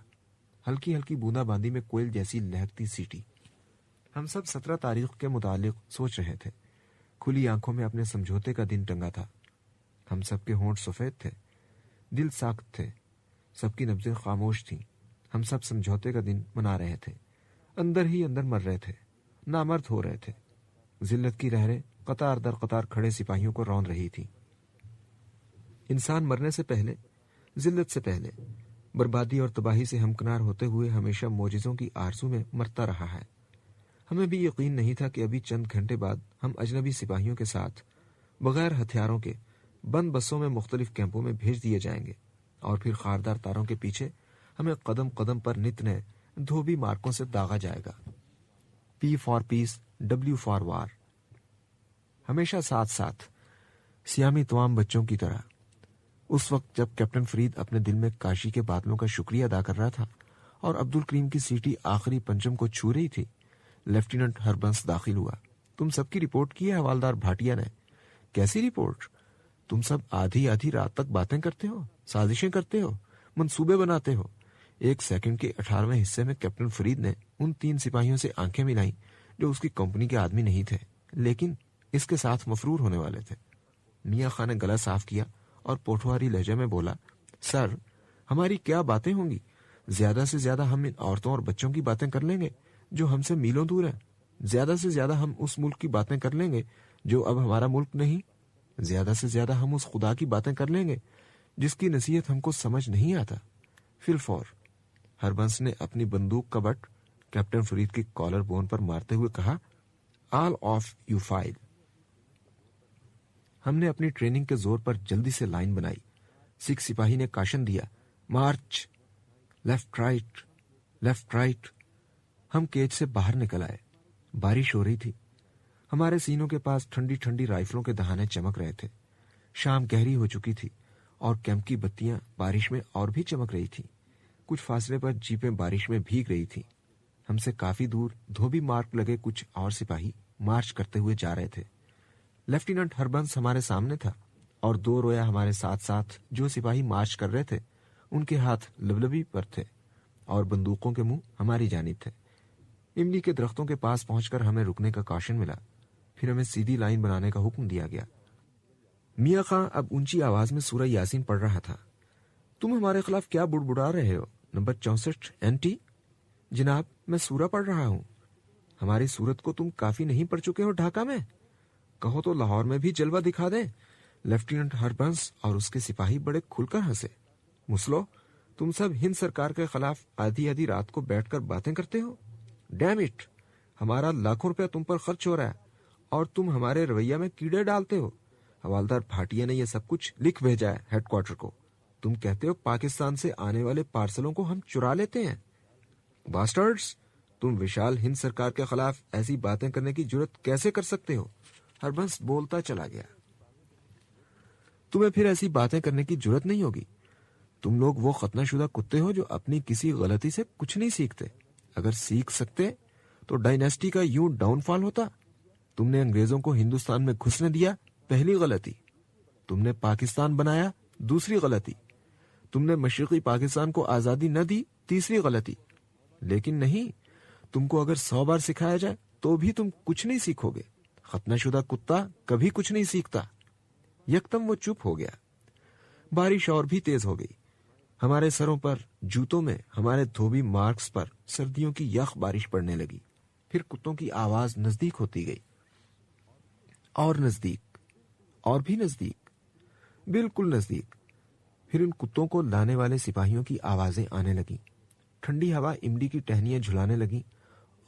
ہلکی ہلکی بوندا باندی میں کوئل جیسی لہکتی سیٹی۔ ہم سب 17 تاریخ کے متعلق سوچ رہے تھے، کھلی آنکھوں میں اپنے سمجھوتے کا دن ٹنگا تھا۔ ہم سب کے ہونٹ سفید تھے، دل ساخت تھے، سب کی نبضیں خاموش تھیں۔ ہم سب سمجھوتے کا دن منا رہے تھے، اندر ہی اندر مر رہے تھے، نامرد ہو رہے تھے۔ ذلت کی لہریں قطار در قطار کھڑے سپاہیوں کو روند رہی تھی۔ انسان مرنے سے پہلے، ذلت سے پہلے، بربادی اور تباہی سے ہمکنار ہوتے ہوئے ہمیشہ معجزوں کی آرزو میں مرتا رہا ہے۔ ہمیں بھی یقین نہیں تھا کہ ابھی چند گھنٹے بعد ہم اجنبی سپاہیوں کے ساتھ بغیر ہتھیاروں کے بند بسوں میں مختلف کیمپوں میں بھیج دیے جائیں گے، اور پھر خاردار تاروں کے پیچھے ہمیں قدم قدم پر نت نئے دھوبی مارکوں سے داغا جائے گا۔ P for peace, W for war, ہمیشہ ساتھ ساتھ سیامی توام بچوں کی طرح۔ اس وقت جب کیپٹن فرید اپنے دل میں کاشی کے بادلوں کا شکریہ ادا کر رہا تھا اور عبد الکریم کی سیٹی آخری پنجم کو چھو رہی تھی، لیفٹیننٹ ہربنس داخل ہوا۔ تم سب کی رپورٹ کی ہے حوالدار بھاٹیا نے۔ کیسی رپورٹ؟ تم سب آدھی آدھی رات تک باتیں کرتے ہو، سازشیں کرتے ہو، منصوبے بناتے ہو۔ 1 سیکنڈ کے 18ویں حصے میں کیپٹن فرید نے ان 3 سپاہیوں سے آنکھیں ملائیں جو اس کی کمپنی کے آدمی نہیں تھے لیکن اس کے ساتھ مفرور ہونے والے تھے۔ میاں خان نے گلا صاف کیا اور پوٹھواری لہجے میں بولا، سر، ہماری کیا باتیں ہوں گی؟ زیادہ سے زیادہ ہم ان عورتوں اور بچوں کی باتیں کر لیں گے جو ہم سے میلوں دور ہیں۔ زیادہ سے زیادہ ہم اس ملک کی باتیں کر لیں گے جو اب ہمارا ملک نہیں۔ زیادہ سے زیادہ ہم اس خدا کی باتیں کر لیں گے جس کی نصیحت ہم کو سمجھ نہیں آتا۔ فی الفور ہربنس نے اپنی بندوق کا بٹ کیپٹن فرید کی کالر بون پر مارتے ہوئے کہا، آل آف یو فائل۔ ہم نے اپنی ٹریننگ کے زور پر جلدی سے لائن بنائی۔ سکھ سپاہی نے کاشن دیا، March, left right, left right. ہم کیج سے باہر نکل آئے۔ بارش ہو رہی تھی۔ ہمارے سینوں کے پاس ٹھنڈی ٹھنڈی رائفلوں کے دہانے چمک رہے تھے۔ شام گہری ہو چکی تھی اور کیمپ کی بتیاں بارش میں اور بھی چمک رہی تھیں۔ کچھ فاصلے پر جیپیں بارش میں بھیگ رہی تھیں۔ ہم سے کافی دور دھوبی مارک لگے کچھ اور سپاہی مارچ کرتے ہوئے جا رہے تھے۔ لیفٹیننٹ ہربنس ہمارے سامنے تھا اور 2 رویا ہمارے ساتھ ساتھ جو سپاہی مارچ کر رہے تھے ان کے ہاتھ لبلبی پر تھے اور بندوقوں کے منہ ہماری جانب تھے۔ املی کے درختوں کے پاس پہنچ کر ہمیں رکنے کا کاشن ملا، پھر ہمیں سیدھی لائن بنانے کا حکم دیا گیا۔ میاں خان اب اونچی آواز میں سورہ یاسین پڑھ رہا تھا۔ تم ہمارے خلاف کیا بڑبڑا رہے ہو؟ Number 64 NT؟ جناب، میں سورہ پڑھ رہا ہوں۔ ہماری صورت کو تم کافی نہیں پڑھ چکے ہو ڈھاکہ میں؟ کہو تو لاہور میں بھی جلوہ دکھا دیں۔ لیفٹیننٹ ہربنس اور اس کے سپاہی بڑے کھل کر ہنسے۔ مسلو، تم سب ہند سرکار کے خلاف آدھی آدھی رات کو بیٹھ کر باتیں کرتے ہو؟ ڈیم اٹ، ہمارا لاکھوں روپیہ تم پر خرچ ہو رہا ہے اور تم ہمارے رویہ میں کیڑے ڈالتے ہو۔ حوالدار بھاٹیا نے یہ سب کچھ لکھ بھیجا ہے ہیڈ کوارٹر کو۔ تم کہتے ہو پاکستان سے آنے والے پارسلوں کو ہم چرا لیتے ہیں۔ باسٹرڈز، تم وشال ہند سرکار کے خلاف ایسی باتیں کرنے کی جرت کیسے کر سکتے ہو؟ ہربنس بولتا چلا گیا۔ تمہیں پھر ایسی باتیں کرنے کی جرت نہیں ہوگی۔ تم لوگ وہ ختنہ شدہ کتے ہو جو اپنی کسی غلطی سے کچھ نہیں سیکھتے۔ اگر سیکھ سکتے تو ڈائنیسٹی کا یوں ڈاؤن فال ہوتا۔ تم نے انگریزوں کو ہندوستان میں گھسنے دیا، پہلی غلطی۔ تم نے پاکستان بنایا، دوسری غلطی۔ تم نے مشرقی پاکستان کو آزادی نہ دی، تیسری غلطی۔ لیکن نہیں، تم کو اگر 100 بار سکھایا جائے تو بھی تم کچھ نہیں سیکھو گے۔ ختنہ شدہ کتا کبھی کچھ نہیں سیکھتا۔ یکدم وہ چپ ہو گیا۔ بارش اور بھی تیز ہو گئی۔ ہمارے سروں پر، جوتوں میں، ہمارے دھوبی مارکس پر سردیوں کی یخ بارش پڑنے لگی۔ پھر کتوں کی آواز نزدیک ہوتی گئی، اور نزدیک، اور بھی نزدیک، بالکل نزدیک۔ پھر ان کتوں کو لانے والے سپاہیوں کی آوازیں آنے لگیں۔ ٹھنڈی ہوا املی کی ٹہنیاں جھلانے لگیں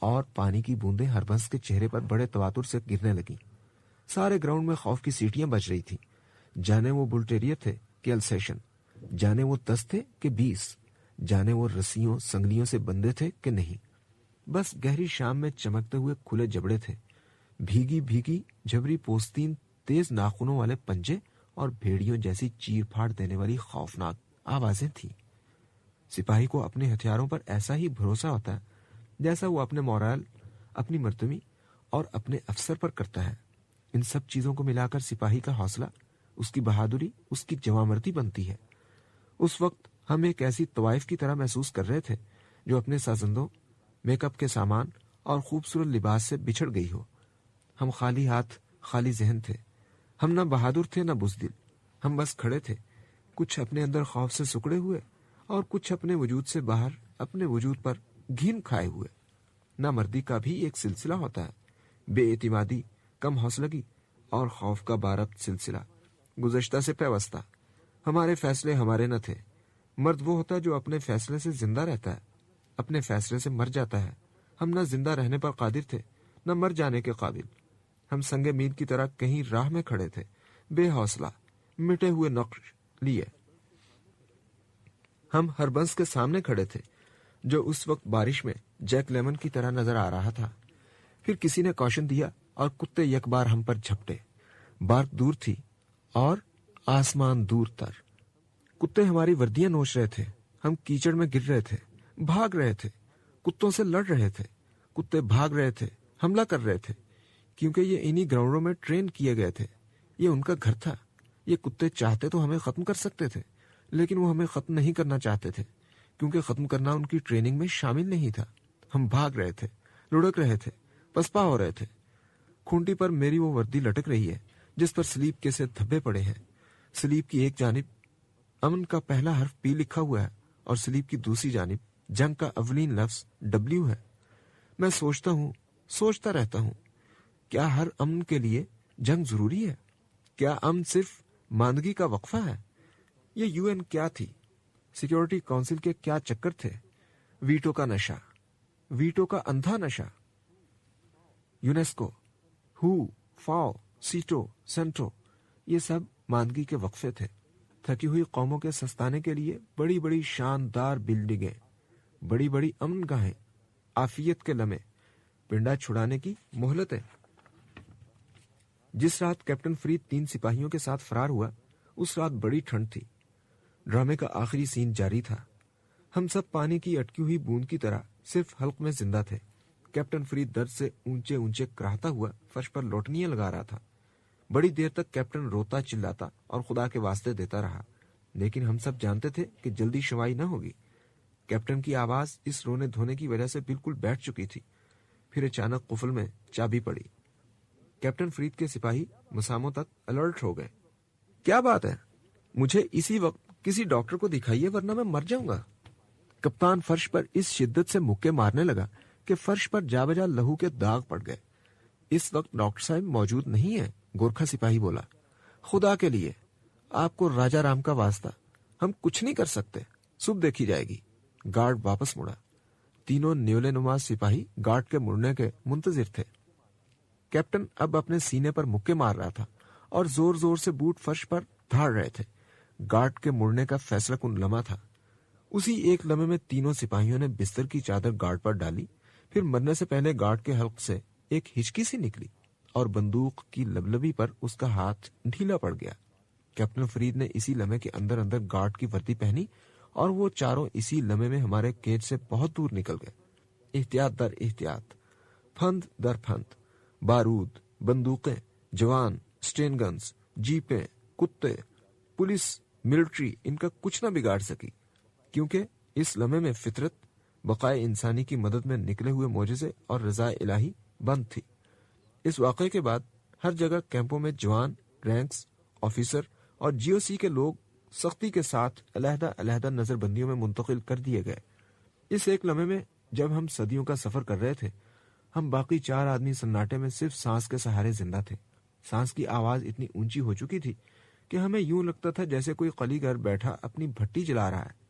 اور پانی کی بوندیں ہربنس کے چہرے پر بڑے تواتر سے گرنے لگیں۔ سارے گراؤنڈ میں خوف کی سیٹیاں بج رہی تھیں۔ جانے وہ بلٹیریئر تھے کہ السیشن، جانے وہ 10 تھے کہ 20، جانے وہ رسیوں سنگلیوں سے بندے تھے کہ نہیں۔ بس گہری شام میں چمکتے ہوئے کھلے جبڑے تھے، بھیگی بھیگی جبری پوستین، تیز ناخنوں والے پنجے اور بھیڑیوں جیسی چیر پھاڑ دینے والی خوفناک آوازیں تھیں۔ سپاہی کو اپنے ہتھیاروں پر ایسا ہی بھروسہ ہوتا ہے جیسا وہ اپنے مورال، اپنی مرتبی اور اپنے افسر پر کرتا ہے۔ ان سب چیزوں کو ملا کر سپاہی کا حوصلہ، اس کی بہادری، اس کی جوامردی بنتی ہے۔ اس وقت ہم ایک ایسی طوائف کی طرح محسوس کر رہے تھے جو اپنے سازندوں، میک اپ کے سامان اور خوبصورت لباس سے بچھڑ گئی ہو۔ ہم خالی ہاتھ، خالی ذہن تھے۔ ہم نہ بہادر تھے نہ بزدل۔ ہم بس کھڑے تھے، کچھ اپنے اندر خوف سے سکڑے ہوئے اور کچھ اپنے وجود سے باہر اپنے وجود پر گھین کھائے ہوئے۔ نہ مردی کا بھی ایک سلسلہ ہوتا ہے، بے اعتمادی، کم حوصلگی اور خوف کا باربط سلسلہ، گزشتہ سے پیوستہ۔ ہمارے فیصلے ہمارے نہ تھے، مرد وہ ہوتا ہے جو اپنے فیصلے سے زندہ رہتا ہے، اپنے فیصلے سے مر جاتا ہے۔ ہم نہ زندہ رہنے پر قادر تھے نہ مر جانے کے قابل۔ ہم سنگ میل کی طرح کہیں راہ میں کھڑے تھے، بے حوصلہ، مٹے ہوئے نقش لیے۔ ہم ہربنس کے سامنے کھڑے تھے جو اس وقت بارش میں جیک لیمن کی طرح نظر آ رہا تھا۔ پھر کسی نے کوشن دیا اور کتے یک بار ہم پر جھپٹے۔ بارک دور تھی اور آسمان دور تر۔ کتے ہماری وردیاں نوچ رہے تھے، ہم کیچڑ میں گر رہے تھے، بھاگ رہے تھے، کتوں سے لڑ رہے تھے، کتے بھاگ رہے تھے، حملہ کر رہے تھے، کیونکہ یہ انہی گراؤنڈوں میں ٹرین کیے گئے تھے۔ یہ ان کا گھر تھا۔ یہ کتے چاہتے تو ہمیں ختم کر سکتے تھے، لیکن وہ ہمیں ختم نہیں کرنا چاہتے تھے، کیونکہ ختم کرنا ان کی ٹریننگ میں شامل نہیں تھا۔ ہم بھاگ رہے تھے، لڑک رہے تھے، پسپا ہو رہے تھے۔ کھونٹی پر میری وہ وردی لٹک رہی ہے جس پر سلیب کے سے دھبے پڑے ہیں۔ سلیب کی ایک جانب امن کا پہلا حرف پی لکھا ہوا ہے اور سلیب کی دوسری جانب جنگ کا اولین لفظ ڈبلیو ہے۔ میں سوچتا رہتا ہوں، کیا ہر امن کے لیے جنگ ضروری ہے؟ کیا امن صرف ماندگی کا وقفہ ہے؟ یہ یو این کیا تھی؟ سیکیورٹی کونسل کے کیا چکر تھے؟ ویٹو کا نشہ، ویٹو کا اندھا نشہ۔ یونیسکو، ہو، فاؤ، سیٹو، سینٹو، یہ سب ماندگی کے وقفے تھے۔ تھکی ہوئی قوموں کے سستانے کے لیے بڑی بڑی شاندار بلڈنگیں، بڑی بڑی امن گاہیں، عافیت کے لمحے، پنڈا چھڑانے کی مہلتیں۔ جس رات کیپٹن فرید 3 سپاہیوں کے ساتھ فرار ہوا، اس رات بڑی ٹھنڈ تھی۔ ڈرامے کا آخری سین جاری تھا۔ ہم سب پانی کی اٹکی ہوئی بوند کی طرح صرف حلق میں زندہ تھے۔ کیپٹن فرید درد سے اونچے اونچے کراہتا ہوا فرش پر لوٹنیاں لگا رہا تھا۔ بڑی دیر تک کیپٹن روتا چلاتا اور خدا کے واسطے دیتا رہا، لیکن ہم سب جانتے تھے کہ جلدی شوائی نہ ہوگی۔ کیپٹن کی آواز اس رونے دھونے کی وجہ سے بالکل بیٹھ چکی تھی۔ پھر اچانک قفل میں چابی پڑی۔ کیپٹن فرید کے سپاہی مساموں تک الرٹ ہو گئے۔ کیا بات ہے؟ مجھے اسی وقت کسی ڈاکٹر کو دکھائیے ورنہ میں مر جاؤں گا۔ کپتان فرش پر اس شدت سے مکے مارنے لگا کہ فرش پر جا بجا لہو کے داغ پڑ گئے۔ اس وقت ڈاکٹر صاحب موجود نہیں ہے، گورکھا سپاہی بولا۔ خدا کے لیے، آپ کو راجا رام کا واسطہ، ہم کچھ نہیں کر سکتے، صبح دیکھی جائے گی۔ گارڈ واپس مڑا۔ تینوں نیولے نماز سپاہی گارڈ کے مڑنے کے منتظر تھے۔ کیپٹن اب اپنے سینے پر مکے مار رہا تھا اور زور زور سے بوٹ فرش پر دھاڑ رہے تھے۔ گارڈ کے مڑنے کا فیصلہ کن لمحہ تھا۔ اسی ایک لمحے میں تینوں سپاہیوں نے بستر کی چادر گارڈ پر ڈالی۔ پھر مرنے سے پہلے گارڈ کے حلق سے ایک ہچکی سی نکلی اور بندوق کی لبلبی پر اس کا ہاتھ ڈھیلا پڑ گیا۔ کیپٹن فرید نے اسی لمحے کے اندر اندر گارڈ کی وردی پہنی اور وہ چاروں اسی لمحے میں ہمارے کیج سے بہت دور نکل گئے۔ احتیاط در احتیاط، پھند در پھند، بارود، بندوقیں، جوان، سٹین گنز، جیپیں، کتے، پولیس، ملٹری ان کا کچھ نہ بگاڑ سکی، کیونکہ اس لمحے میں فطرت، بقائے انسانی کی مدد میں نکلے ہوئے معجزے اور رضا الہی بند تھی۔ اس واقعے کے بعد ہر جگہ کیمپوں میں جوان، رینکس، آفیسر اور جی او سی کے لوگ سختی کے ساتھ علیحدہ علیحدہ نظر بندیوں میں منتقل کر دیے گئے۔ اس ایک لمحے میں جب ہم صدیوں کا سفر کر رہے تھے، ہم باقی 4 آدمی سناٹے میں صرف سانس کے سہارے زندہ تھے۔ سانس کی آواز اتنی اونچی ہو چکی تھی کہ ہمیں یوں لگتا تھا جیسے کوئی قلی گھر بیٹھا اپنی بھٹی جلا رہا ہے۔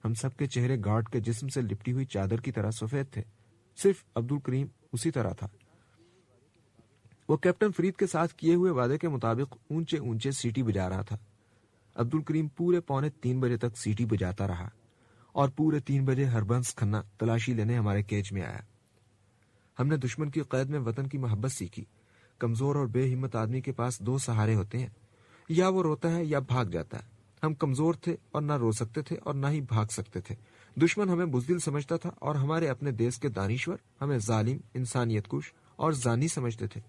ہم سب کے چہرے گارڈ کے جسم سے لپٹی ہوئی چادر کی طرح سفید تھے، صرف عبد الکریم اسی طرح تھا۔ وہ کیپٹن فرید کے ساتھ کیے ہوئے وعدے کے مطابق اونچے اونچے سیٹی بجا رہا تھا۔ عبد الکریم پورے 2:45 بجے تک سیٹی بجاتا رہا اور پورے 3 بجے ہربنس کھنہ تلاشی لینے ہمارے کیج میں آیا۔ ہم نے دشمن کی قید میں وطن کی محبت سیکھی۔ کمزور اور بے ہمت آدمی کے پاس 2 سہارے ہوتے ہیں، یا وہ روتا ہے یا بھاگ جاتا ہے۔ ہم کمزور تھے اور نہ رو سکتے تھے اور نہ ہی بھاگ سکتے تھے۔ دشمن ہمیں بزدل سمجھتا تھا اور ہمارے اپنے دیس کے دانشور ہمیں ظالم، انسانیت کش اور زانی سمجھتے تھے۔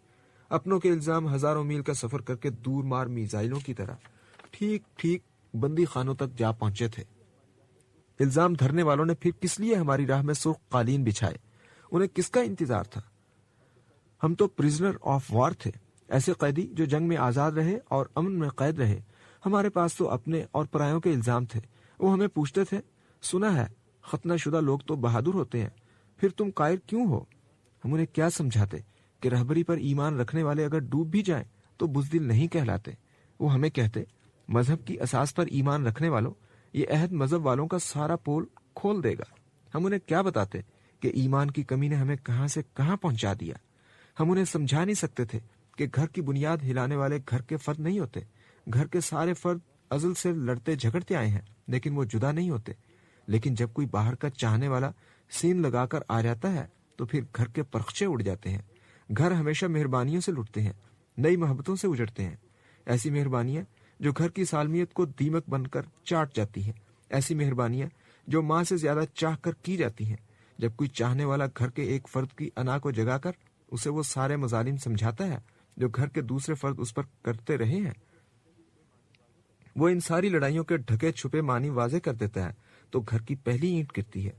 اپنوں کے الزام ہزاروں میل کا سفر کر کے دور مار میزائلوں کی طرح ٹھیک ٹھیک بندی خانوں تک جا پہنچے تھے۔ الزام دھرنے والوں نے پھر کس لیے ہماری راہ میں سرخ قالین بچھائے؟ انہیں کس کا انتظار تھا؟ ہم تو پرزنر آف وار تھے، ایسے قیدی جو جنگ میں آزاد رہے اور امن میں قید رہے۔ ہمارے پاس تو اپنے اور پرایوں کے الزام تھے۔ وہ ہمیں پوچھتے تھے، سنا ہے ختنہ شدہ لوگ تو بہادر ہوتے ہیں، پھر تم قائر کیوں ہو؟ ہم انہیں کیا سمجھاتے کہ رہبری پر ایمان رکھنے والے اگر ڈوب بھی جائیں تو بزدل نہیں کہلاتے۔ وہ ہمیں کہتے، مذہب کی اساس پر ایمان رکھنے والوں، یہ عہد مذہب والوں کا سارا پول کھول دے گا۔ ہم انہیں کیا بتاتے کہ ایمان کی کمی نے ہمیں کہاں سے کہاں پہنچا دیا۔ ہم انہیں سمجھا نہیں سکتے تھے کہ گھر کی بنیاد ہلانے والے گھر کے فرد نہیں ہوتے۔ گھر کے سارے فرد ازل سے لڑتے جھگڑتے آئے ہیں، لیکن وہ جدا نہیں ہوتے۔ لیکن جب کوئی باہر کا چاہنے والا سین لگا کر آ جاتا ہے تو پھر گھر کے پرخچے اڑ جاتے ہیں۔ گھر ہمیشہ مہربانیوں سے لٹتے ہیں، نئی محبتوں سے اجڑتے ہیں۔ ایسی مہربانیاں جو گھر کی سالمیت کو دیمک بن کر چاٹ جاتی ہیں، ایسی مہربانیاں جو ماں سے زیادہ چاہ کر کی جاتی ہیں۔ جب کوئی چاہنے والا گھر کے ایک فرد کی انا کو جگا کر اسے وہ سارے مظالم سمجھاتا ہے جو گھر کے دوسرے فرد اس پر کرتے رہے ہیں، وہ ان ساری لڑائیوں کے ڈھکے چھپے معنی واضح کر دیتا ہے، تو گھر کی پہلی اینٹ گرتی ہے۔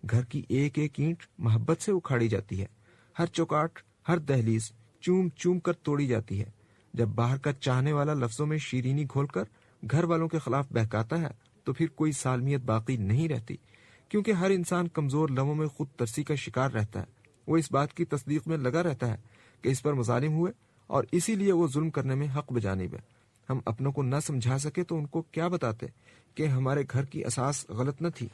گھر کی ایک ایک اینٹ محبت سے اکھاڑی جاتی ہے۔ ہر چوکاٹ، ہر دہلیز چوم چوم کر توڑی جاتی ہے۔ جب باہر کا چاہنے والا لفظوں میں شیرینی گھول کر گھر والوں کے خلاف بہکاتا ہے تو پھر کوئی سالمیت باقی نہیں رہتی، کیونکہ ہر انسان کمزور لمحوں میں خود ترسی کا شکار رہتا ہے۔ وہ اس بات کی تصدیق میں لگا رہتا ہے کہ اس پر مظالم ہوئے اور اسی لیے وہ ظلم کرنے میں حق بجانب ہے۔ ہم اپنوں کو نہ سمجھا سکے تو ان کو کیا بتاتے کہ ہمارے گھر کی اساس غلط نہ تھی،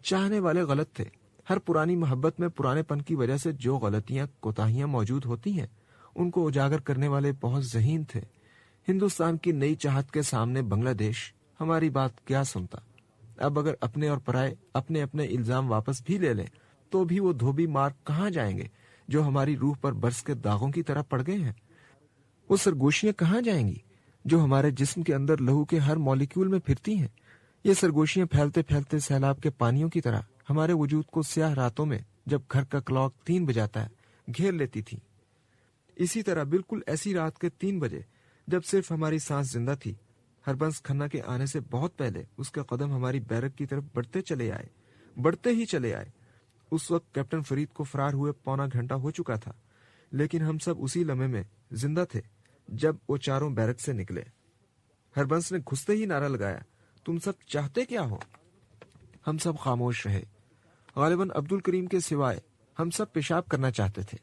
چاہنے والے غلط تھے۔ ہر پرانی محبت میں پرانے پن کی وجہ سے جو غلطیاں کوتاہیاں موجود ہوتی ہیں ان کو اجاگر کرنے والے بہت ذہین تھے۔ ہندوستان کی نئی چاہت کے سامنے بنگلہ دیش ہماری بات کیا سنتا؟ اب اگر اپنے اور پرائے اپنے اپنے الزام واپس بھی لے لیں تو بھی وہ دھوبی مار کہاں جائیں گے جو ہماری روح پر برس کے داغوں کی طرح پڑ گئے ہیں؟ وہ سرگوشیاں کہاں جائیں گی جو ہمارے جسم کے اندر لہو کے ہر مالیکیول میں پھرتی ہیں؟ یہ سرگوشیاں پھیلتے پھیلتے سیلاب کے پانیوں کی طرح ہمارے وجود کو سیاہ راتوں میں جب گھر کا کلاک 3 بجاتا ہے گھیر لیتی تھی۔ اسی طرح بالکل ایسی رات کے 3 بجے جب صرف ہماری سانس زندہ تھی، ہربنس کھنہ کے آنے سے بہت پہلے اس کا قدم ہماری بیرک کی طرف بڑھتے ہی چلے آئے۔ اس وقت کیپٹن فرید کو فرار ہوئے پونا گھنٹہ ہو چکا تھا، لیکن ہم سب اسی لمحے میں زندہ تھے جب وہ چاروں بیرک سے نکلے۔ ہربنس نے گھستے ہی نعرہ لگایا، تم سب چاہتے کیا ہو؟ ہم سب خاموش رہے۔ غالباً عبد الکریم کے سوائے ہم سب پیشاب کرنا چاہتے تھے۔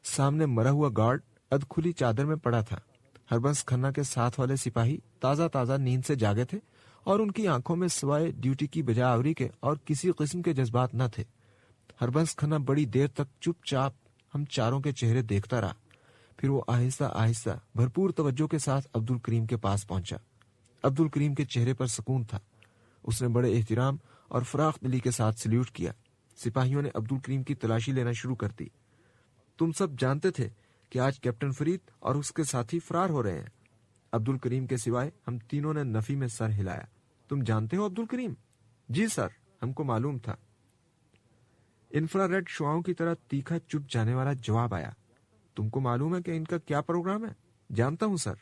سامنے مرا ہوا گارڈ ادھ کھلی چادر میں پڑا تھا۔ ہربنس کھنہ کے ساتھ والے سپاہی تازہ نیند سے جاگے تھے اور ان کی آنکھوں میں سوائے ڈیوٹی کی بجا آوری کے اور کسی قسم کے جذبات نہ تھے۔ ہربنس کھنہ بڑی دیر تک چپ چاپ ہم چاروں کے چہرے دیکھتا رہا، پھر وہ آہستہ آہستہ بھرپور توجہ کے ساتھ عبد الکریم کے پاس پہنچا۔ عبد الکریم کے چہرے پر سکون تھا۔ اس نے بڑے احترام اور فراخ دلی کے ساتھ سلیوٹ کیا۔ سپاہیوں نے عبد الکریم کی تلاشی لینا شروع کر دی۔ تم سب جانتے تھے کہ آج کیپٹن فرید اور اس کے ساتھی فرار ہو رہے ہیں۔ عبد الکریم کے سوائے ہم تینوں نے نفی میں سر ہلایا۔ تم جانتے ہو عبد الکریم؟ جی سر، ہم کو معلوم تھا۔ انفرا ریڈ شعاؤں کی طرح تیکھا چپ جانے والا جواب آیا۔ تم کو معلوم ہے کہ ان کا کیا پروگرام ہے؟ جانتا ہوں سر۔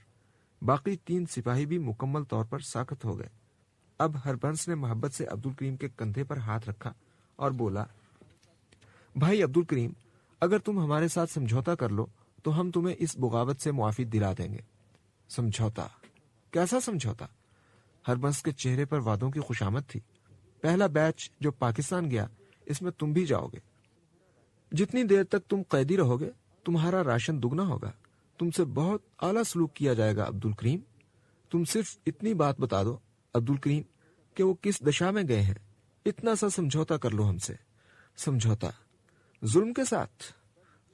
باقی 3 سپاہی بھی مکمل طور پر ساکت ہو گئے۔ اب ہربنس نے محبت سے عبد الکریم کے کندھے پر ہاتھ رکھا اور بولا، بھائی عبد الکریم، اگر تم ہمارے ساتھ سمجھوتا کر لو تو ہم تمہیں اس بغاوت سے معافی دلا دیں گے۔ سمجھوتا؟ کیسا سمجھوتا؟ ہربنس کے چہرے پر وعدوں کی خوشامد تھی۔ پہلا بیچ جو پاکستان گیا اس میں تم بھی جاؤ گے۔ جتنی دیر تک تم قیدی رہو گے تمہارا راشن دگنا ہوگا۔ تم سے بہت اعلیٰ سلوک کیا جائے گا عبد الکریم۔ تم صرف اتنی بات بتا دو عبد الکریم کہ وہ کس دشا میں گئے ہیں، اتنا سا سمجھوتا کر لو ہم سے۔ سمجھوتا؟ ظلم کے ساتھ؟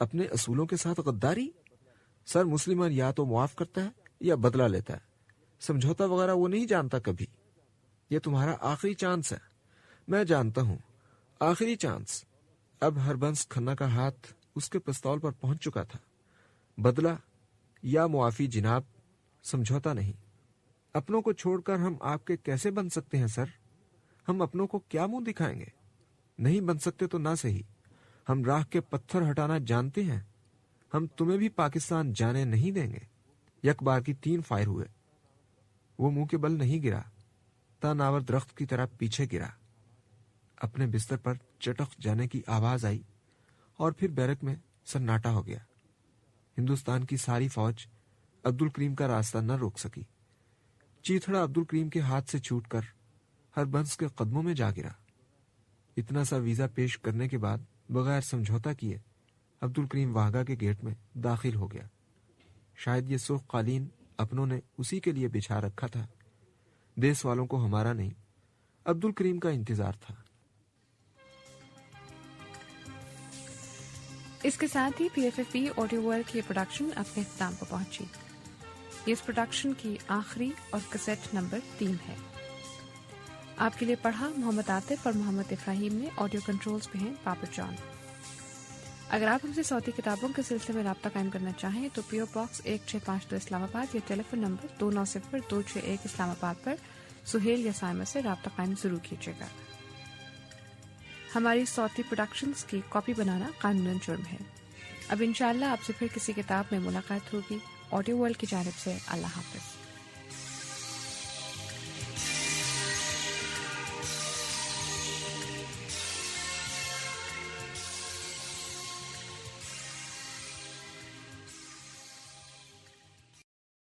اپنے اصولوں کے ساتھ غداری؟ سر، مسلمان یا تو معاف کرتا ہے یا بدلہ لیتا ہے، سمجھوتا وغیرہ وہ نہیں جانتا کبھی۔ یہ تمہارا آخری چانس ہے۔ میں جانتا ہوں، آخری چانس۔ اب ہربنس کھنہ کا ہاتھ اس کے پستول پر پہنچ چکا تھا۔ بدلہ یا معافی جناب، سمجھوتا نہیں۔ اپنوں کو چھوڑ کر ہم آپ کے کیسے بن سکتے ہیں سر؟ ہم اپنوں کو کیا منہ دکھائیں گے؟ نہیں بن سکتے تو نہ صحیح، ہم راہ کے پتھر ہٹانا جانتے ہیں۔ ہم تمہیں بھی پاکستان جانے نہیں دیں گے۔ یک بار کی 3 فائر ہوئے۔ وہ منہ کے بل نہیں گرا، تاناور درخت کی طرح پیچھے گرا۔ اپنے بستر پر چٹک جانے کی آواز آئی اور پھر بیرک میں سناٹا ہو گیا۔ ہندوستان کی ساری فوج عبد الکریم کا راستہ نہ روک سکی۔ چیتھڑا عبد الکریم کے ہاتھ سے چھوٹ کر ہربنس کے قدموں میں جا گرا۔ اتنا سا ویزا پیش کرنے کے بعد بغیر سمجھوتا کیے عبد الکریم واہگہ کے گیٹ میں داخل ہو گیا۔ شاید یہ سرخ قالین اپنوں نے اسی کے لیے بچھا رکھا تھا۔ دیس والوں کو ہمارا نہیں، عبد الکریم کا انتظار تھا۔ اس کے ساتھ ہی PFFP آڈیو ورلڈ کی پروڈکشن اپنے اختتام کو پہنچی۔ یہ اس پروڈکشن کی آخری اور کیسٹ نمبر 3 ہے۔ آپ کے لیے پڑھا محمد عاطف اور محمد ابراہیم نے، آڈیو کنٹرولز پہ ہیں پاپا جان۔ اگر آپ ہم سے صوتی کتابوں کے سلسلے میں رابطہ قائم کرنا چاہیں تو PO باکس 1652 اسلام آباد یا ٹیلی فون نمبر 290261 اسلام آباد پر سہیل یا سائمہ سے رابطہ قائم ضرور کیجیے گا۔ ہماری صوتی پروڈکشنز کی کاپی بنانا قانوناً جرم ہے۔ اب انشاءاللہ آپ سے پھر کسی کتاب میں ملاقات ہوگی۔ آڈیو ورلڈ کی جانب سے اللہ حافظ۔